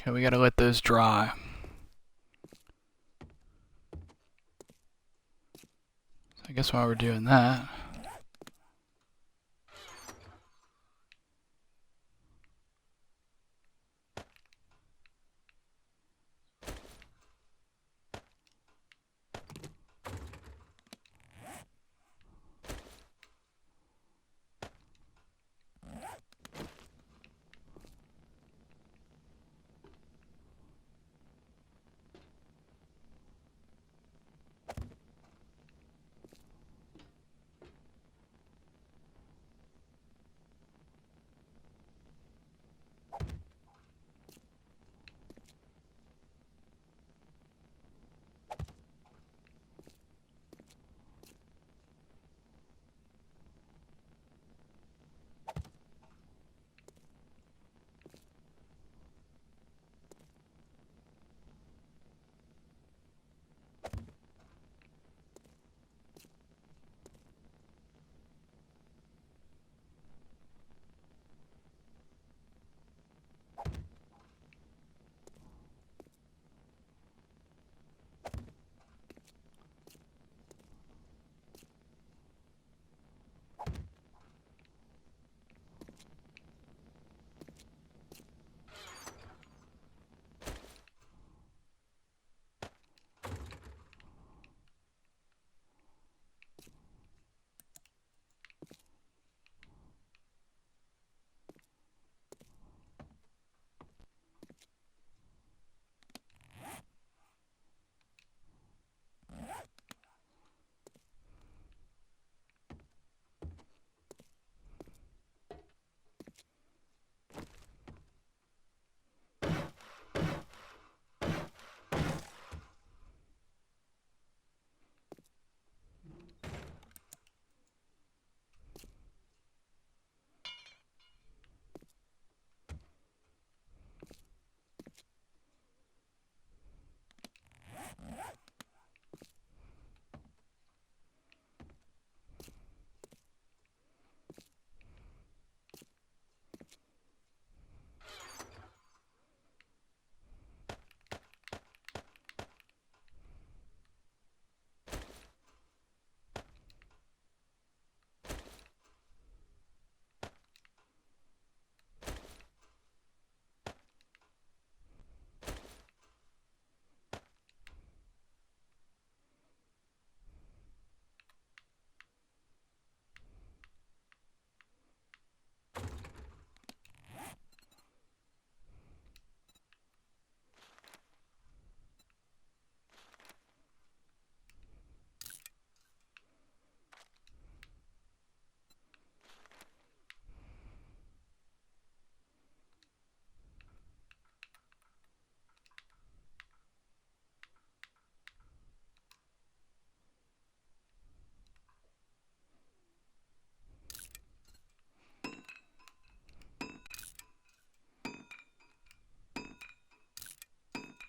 Okay, we gotta let those dry. So I guess while we're doing that,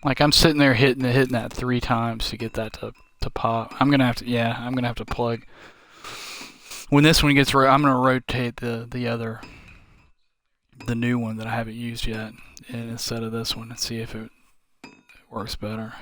like I'm sitting there hitting that 3 times to get that to pop. I'm gonna have to plug. When this one gets, I'm gonna rotate the new one that I haven't used yet instead of this one and see if it works better.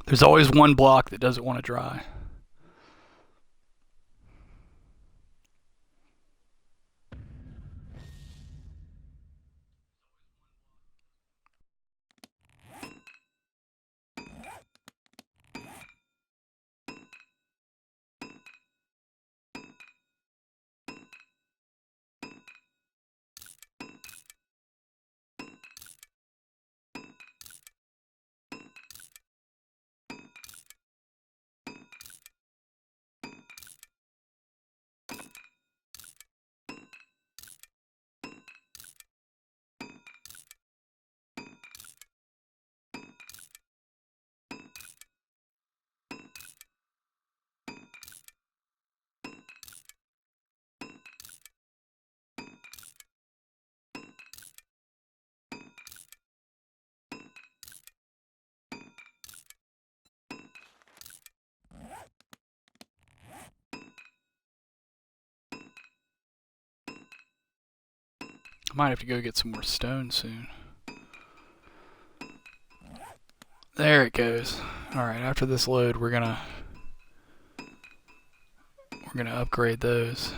There's always one block that doesn't want to dry. I might have to go get some more stone soon. There it goes. Alright, after this load we're gonna upgrade those.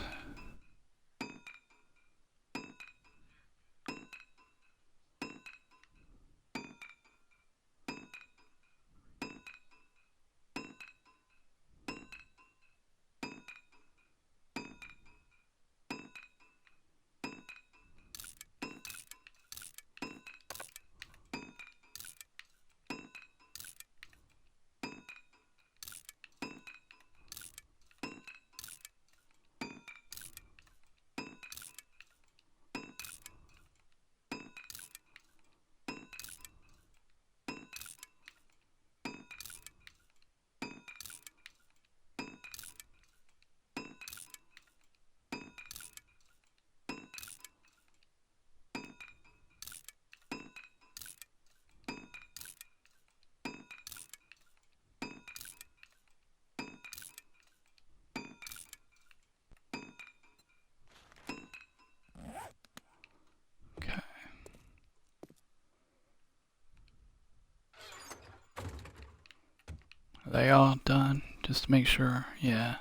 Okay. Are they all done? Just to make sure. Yeah.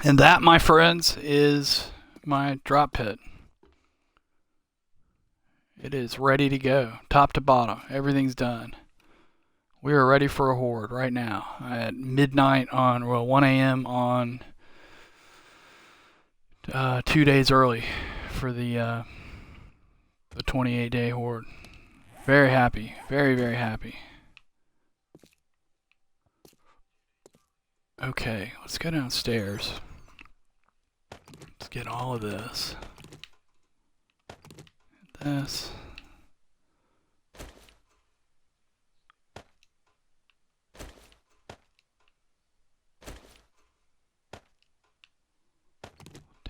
And that, my friends, is my drop pit. It is ready to go, top to bottom. Everything's done. We are ready for a horde right now at midnight on, 1 a.m. on 2 days early for the 28-day horde. Very happy, very, very happy. Okay, let's go downstairs. Let's get all of this. This.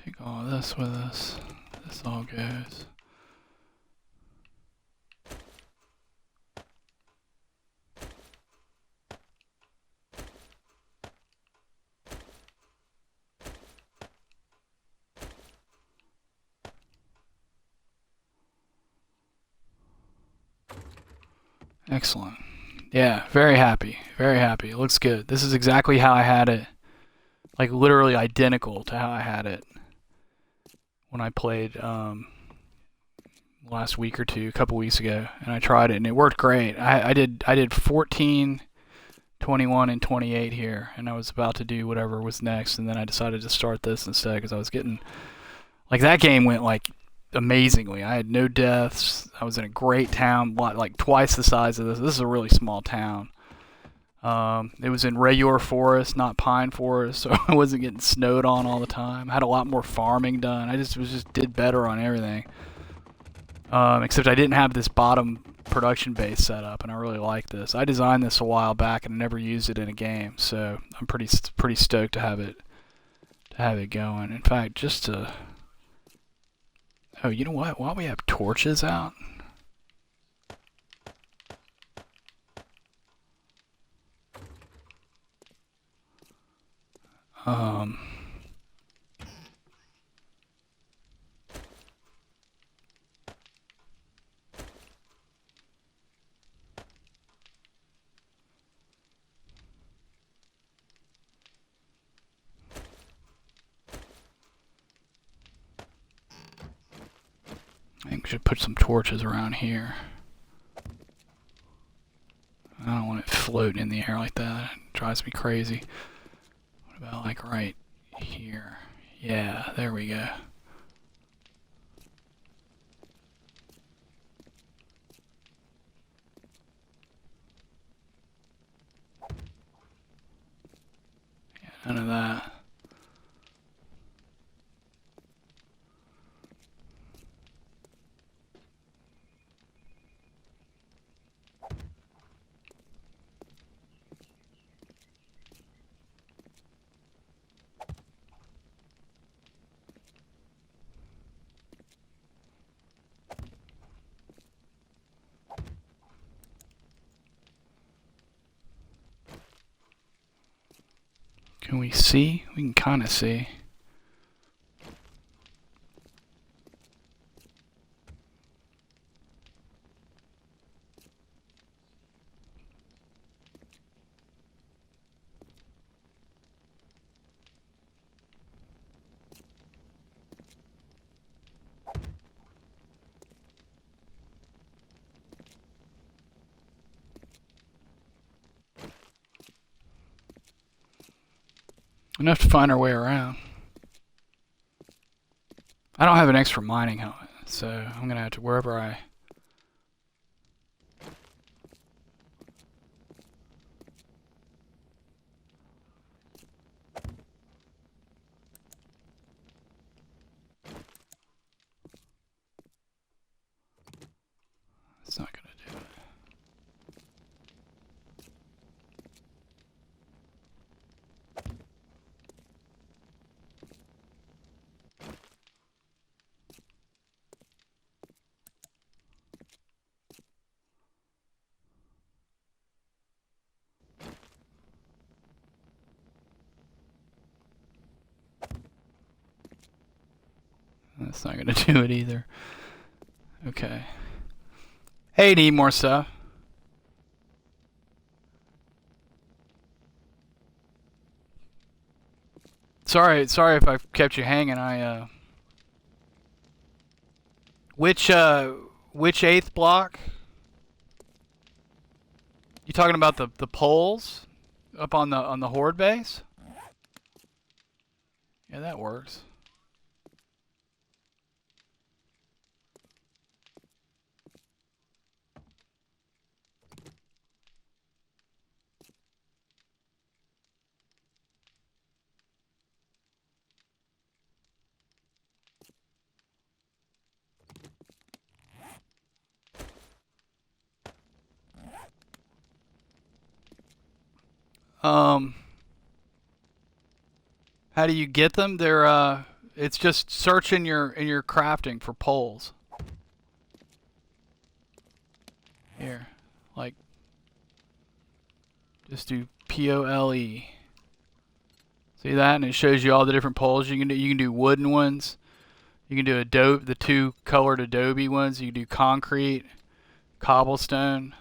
Take all of this with us. This all goes. Excellent. Yeah, very happy. Very happy. It looks good. This is exactly how I had it. Like literally identical to how I had it when I played last week or two, a couple weeks ago, and I tried it and it worked great. I did 14 21 and 28 here, and I was about to do whatever was next, and then I decided to start this instead because I was getting like that game went like amazingly. I had no deaths. I was in a great town, like twice the size of this. This is a really small town. It was in regular forest, not pine forest, so I wasn't getting snowed on all the time. I had a lot more farming done. I just did better on everything. Except I didn't have this bottom production base set up, and I really like this. I designed this a while back and never used it in a game, so I'm pretty stoked to have it going. In fact, just to you know what? While we have torches out, um, I think we should put some torches around here. I don't want it floating in the air like that. It drives me crazy. What about like right here? Yeah, there we go. Yeah, none of that. Can we see? We can kind of see. Enough to find our way around. I don't have an extra mining helmet, so I'm gonna have to wherever I. It's not gonna do it. That's not gonna do it either. Okay. Hey, need more stuff. Sorry if I've kept you hanging. Which eighth block? You talking about the poles up on the horde base? Yeah, that works. Um, how do you get them? They're it's just search in your crafting for poles. Here, like, just do POLE. See that, and it shows you all the different poles you can do. You can do wooden ones. You can do the two colored adobe ones. You can do concrete, cobblestone.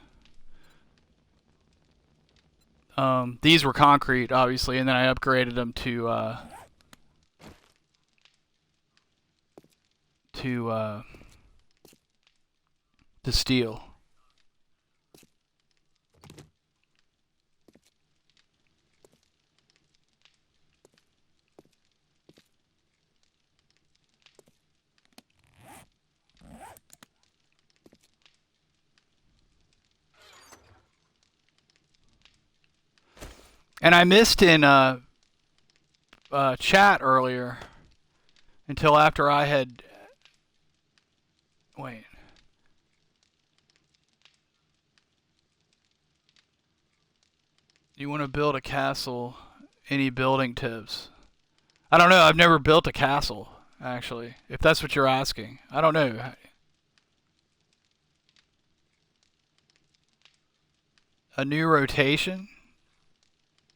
These were concrete, obviously, and then I upgraded them to steel. And I missed in chat earlier until after I had. Wait. You want to build a castle? Any building tips? I don't know. I've never built a castle, actually. If that's what you're asking, I don't know. A new rotation?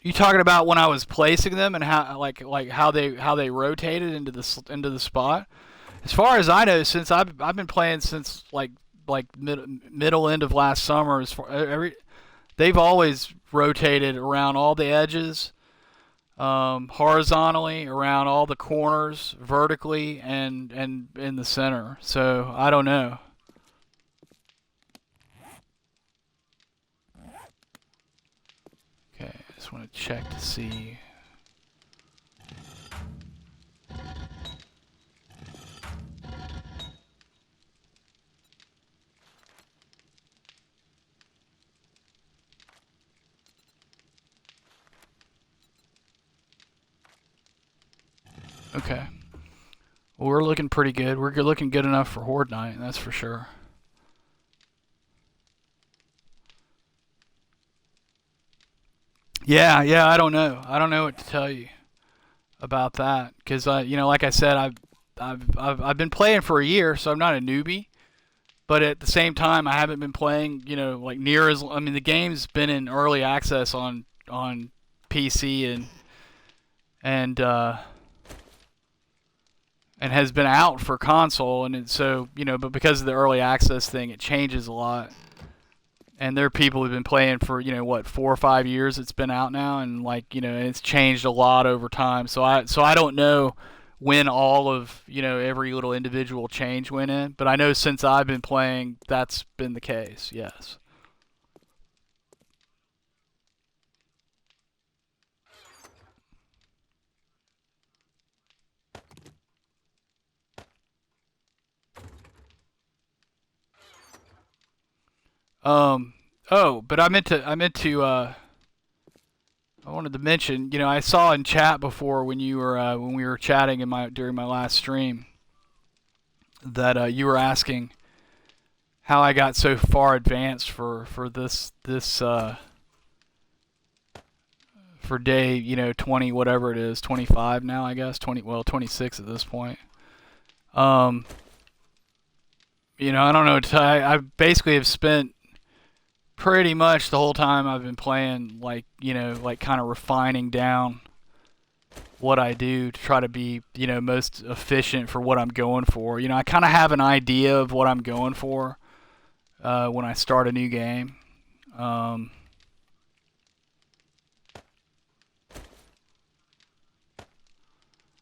You talking about when I was placing them and how like how they rotated into the spot? As far as I know, since I've been playing since middle end of last summer, as far they've always rotated around all the edges, horizontally around all the corners, vertically and in the center. So I don't know. Okay, I just want to check to see. Okay. Well, we're looking pretty good. We're looking good enough for Horde Night, that's for sure. Yeah, I don't know. I don't know what to tell you about that because like I said, I've been playing for a year, so I'm not a newbie. But at the same time, I haven't been playing, like near as. I mean, the game's been in early access on PC and and has been out for console, and so but because of the early access thing, it changes a lot. And there are people who've been playing for what 4 or 5 years. It's been out now, and and it's changed a lot over time. So I don't know when all of every little individual change went in, but I know since I've been playing, that's been the case. Yes. Um. Oh, but I wanted to mention. I saw in chat before when we were chatting during my last stream that you were asking how I got so far advanced for this for day 20 whatever it is 25 now I guess 26 at this point. Um, I don't know. I basically have spent pretty much the whole time I've been playing like kind of refining down what I do to try to be most efficient for what I'm going for. I kind of have an idea of what I'm going for when I start a new game. Um,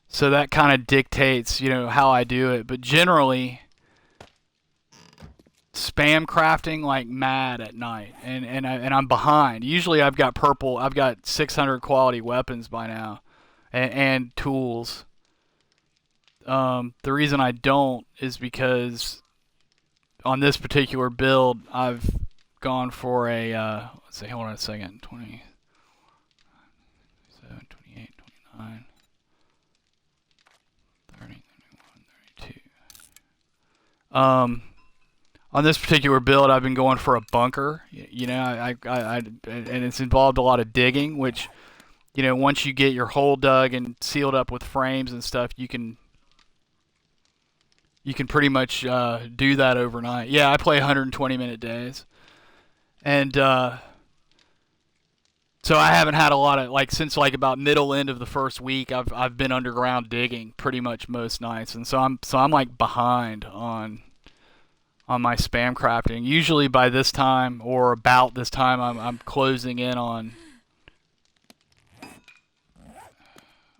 so that kind of dictates, how I do it. But generally, spam crafting like mad at night, and I'm behind. Usually, I've got purple. I've got 600 quality weapons by now, and tools. The reason I don't is because on this particular build, I've gone for a let's see, hold on a second, 27, 28, 29, 30, 31, 32. On this particular build, I've been going for a bunker. And it's involved a lot of digging, which once you get your hole dug and sealed up with frames and stuff, you can pretty much do that overnight. Yeah, I play 120-minute days, and so I haven't had a lot of since about middle end of the first week. I've been underground digging pretty much most nights, and so I'm like behind on my spam crafting. Usually by this time or about this time, I'm closing in on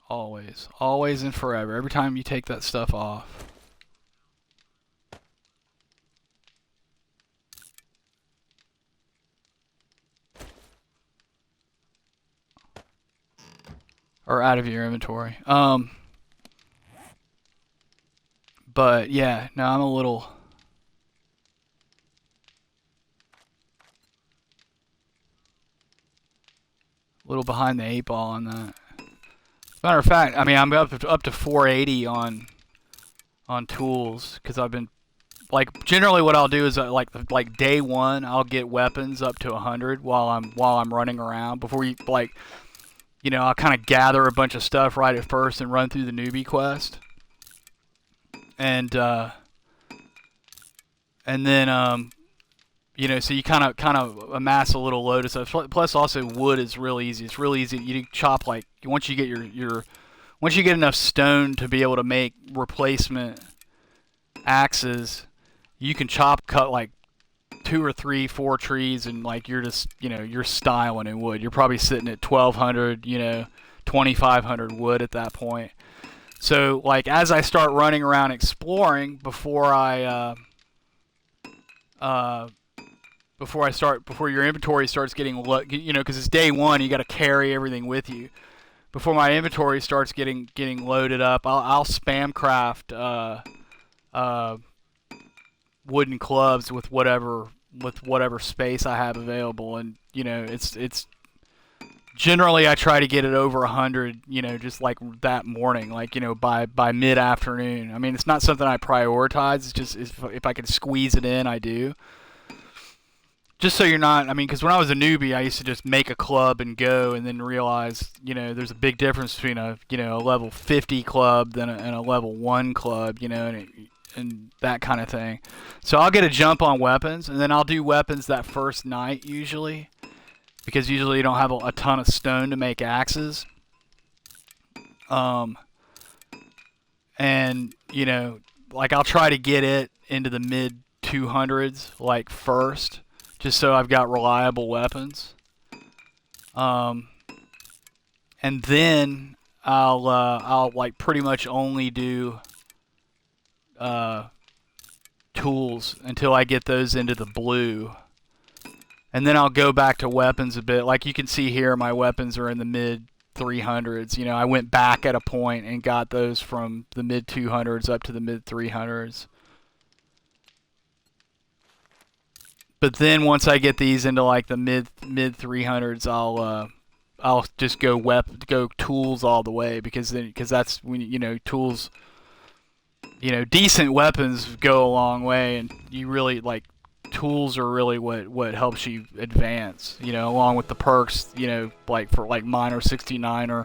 always and forever. Every time you take that stuff off. Or out of your inventory. But yeah, no, I'm a little. A little behind the 8 ball on that. As a matter of fact, I mean, I'm up to 480 on tools because I've been like generally what I'll do is like day one I'll get weapons up to 100 while I'm running around before you like I'll kind of gather a bunch of stuff right at first and run through the newbie quest and then so you kind of amass a little load of stuff. Plus also wood is really easy. It's really easy. You chop like once you get once you get enough stone to be able to make replacement axes, you can cut like 2 or 3, 4 trees, and like you're just you're styling in wood. You're probably sitting at 1,200, 2,500 wood at that point. So like as I start running around exploring before your inventory starts getting low, because it's day one, you got to carry everything with you. Before my inventory starts getting loaded up, I'll spam craft wooden clubs with whatever space I have available, and it's generally I try to get it over 100, just like that morning, like by mid afternoon. I mean, it's not something I prioritize. It's just if I can squeeze it in, I do. Just so you're not, I mean, because when I was a newbie, I used to just make a club and go, and then realize, there's a big difference between a level 50 club and a level 1 club, and that kind of thing. So I'll get a jump on weapons, and then I'll do weapons that first night usually, because usually you don't have a ton of stone to make axes. And like I'll try to get it into the mid 200s like first, just so I've got reliable weapons. And then I'll like pretty much only do tools until I get those into the blue. And then I'll go back to weapons a bit. Like you can see here, my weapons are in the mid 300s. I went back at a point and got those from the mid 200s up to the mid 300s. But then once I get these into like the mid 300s, I'll just go tools all the way, because that's when tools, decent weapons go a long way, and you really like tools are really what helps you advance, along with the perks, like for like miner 69er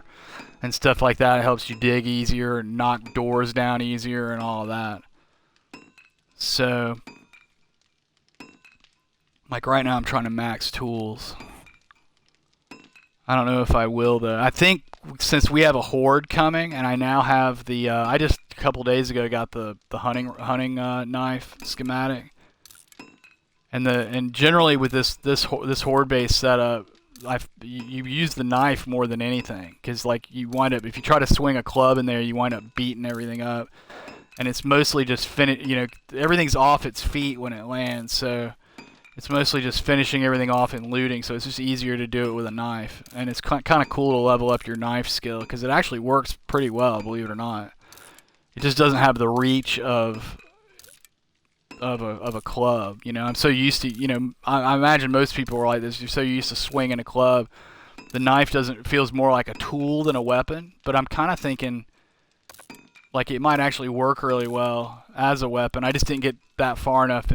and stuff like that. It helps you dig easier and knock doors down easier and all of that. So like right now I'm trying to max tools. I don't know if I will though. I think since we have a horde coming, and I now have the I just a couple days ago got the hunting knife schematic, and generally with this horde based setup, you use the knife more than anything, because like you wind up, if you try to swing a club in there, you wind up beating everything up, and it's mostly just everything's off its feet when it lands, so it's mostly just finishing everything off and looting, so it's just easier to do it with a knife. And it's kind of cool to level up your knife skill, because it actually works pretty well, believe it or not. It just doesn't have the reach of a club. I'm so used to, I imagine most people are like this. You're so used to swinging a club. The knife feels more like a tool than a weapon, but I'm kind of thinking like it might actually work really well as a weapon. I just didn't get that far enough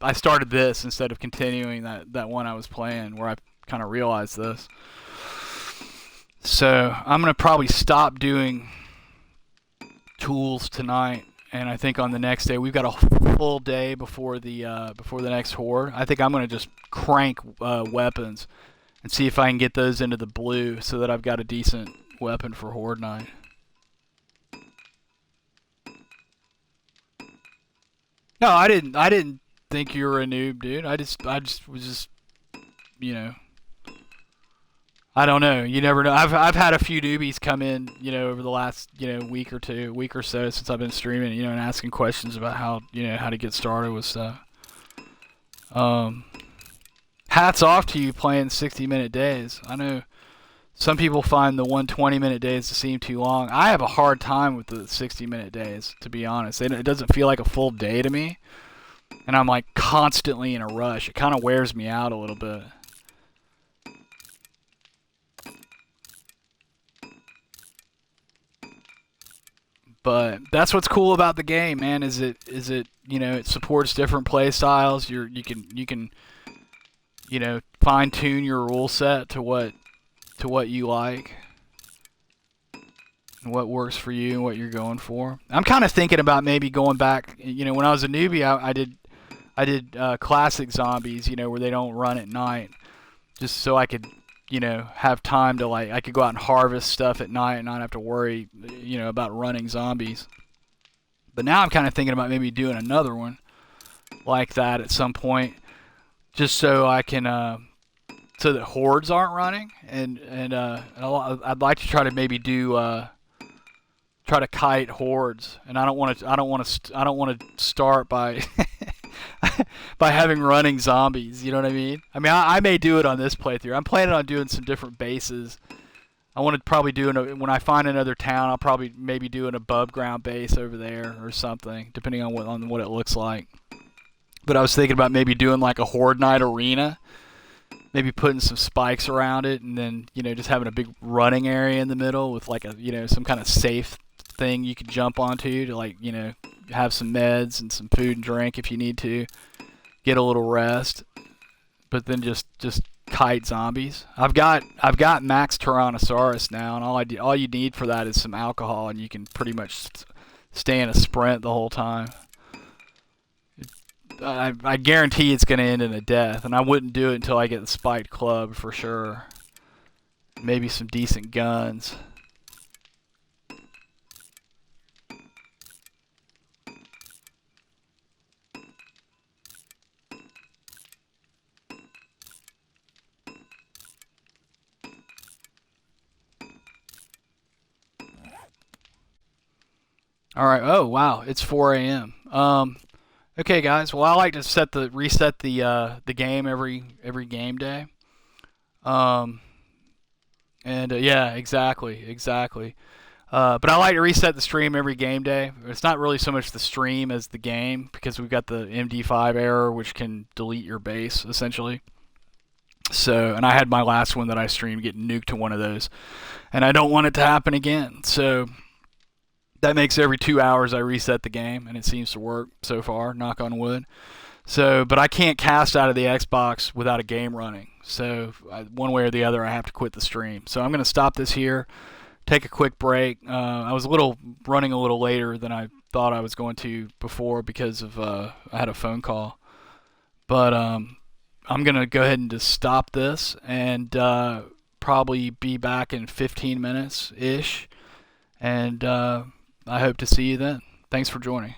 I started this instead of continuing that one I was playing, where I kind of realized this. So I'm going to probably stop doing tools tonight, and I think on the next day, we've got a full day before the next horde. I think I'm going to just crank weapons and see if I can get those into the blue, so that I've got a decent weapon for horde night. No, I didn't think you were a noob, dude. I just was I don't know. You never know. I've had a few newbies come in, over the last, week or so since I've been streaming, and asking questions about how to get started with stuff. Hats off to you playing 60-minute days. I know some people find the 120-minute days to seem too long. I have a hard time with the 60-minute days, to be honest. It doesn't feel like a full day to me. And I'm like constantly in a rush. It kind of wears me out a little bit. But that's what's cool about the game, man. Is it it supports different play styles. You can fine tune your rule set to what you like and what works for you and what you're going for. I'm kind of thinking about maybe going back. When I was a newbie, I did classic zombies. Where they don't run at night, just so I could have time to I could go out and harvest stuff at night and not have to worry about running zombies. But now I'm kind of thinking about maybe doing another one like that at some point, just so I can so that hordes aren't running, and I'd like to try to maybe do try to kite hordes, and I don't want to start by by having running zombies. You know what I mean? I may do it on this playthrough. I'm planning on doing some different bases. I want to probably when I find another town, I'll probably maybe do an above ground base over there or something, depending on what it looks like. But I was thinking about maybe doing like a horde night arena, maybe putting some spikes around it, and then just having a big running area in the middle with like a some kind of safe thing you could jump onto to have some meds and some food and drink if you need to get a little rest, but then just kite zombies. I've got max Tyrannosaurus now, and all you need for that is some alcohol, and you can pretty much stay in a sprint the whole time. I guarantee it's going to end in a death, and I wouldn't do it until I get the spiked club for sure. Maybe some decent guns. All right. Oh wow, it's 4 a.m. Okay, guys. Well, I like to reset the game every game day. Um, and yeah, exactly. But I like to reset the stream every game day. It's not really so much the stream as the game, because we've got the MD5 error, which can delete your base essentially. So, and I had my last one that I streamed get nuked to one of those, and I don't want it to happen again. So that makes every 2 hours I reset the game, and it seems to work so far, knock on wood. So, but I can't cast out of the Xbox without a game running. So one way or the other, I have to quit the stream. So I'm going to stop this here, take a quick break. I was running a little later than I thought I was going to before because of I had a phone call. But I'm going to go ahead and just stop this and probably be back in 15 minutes-ish. And I hope to see you then. Thanks for joining.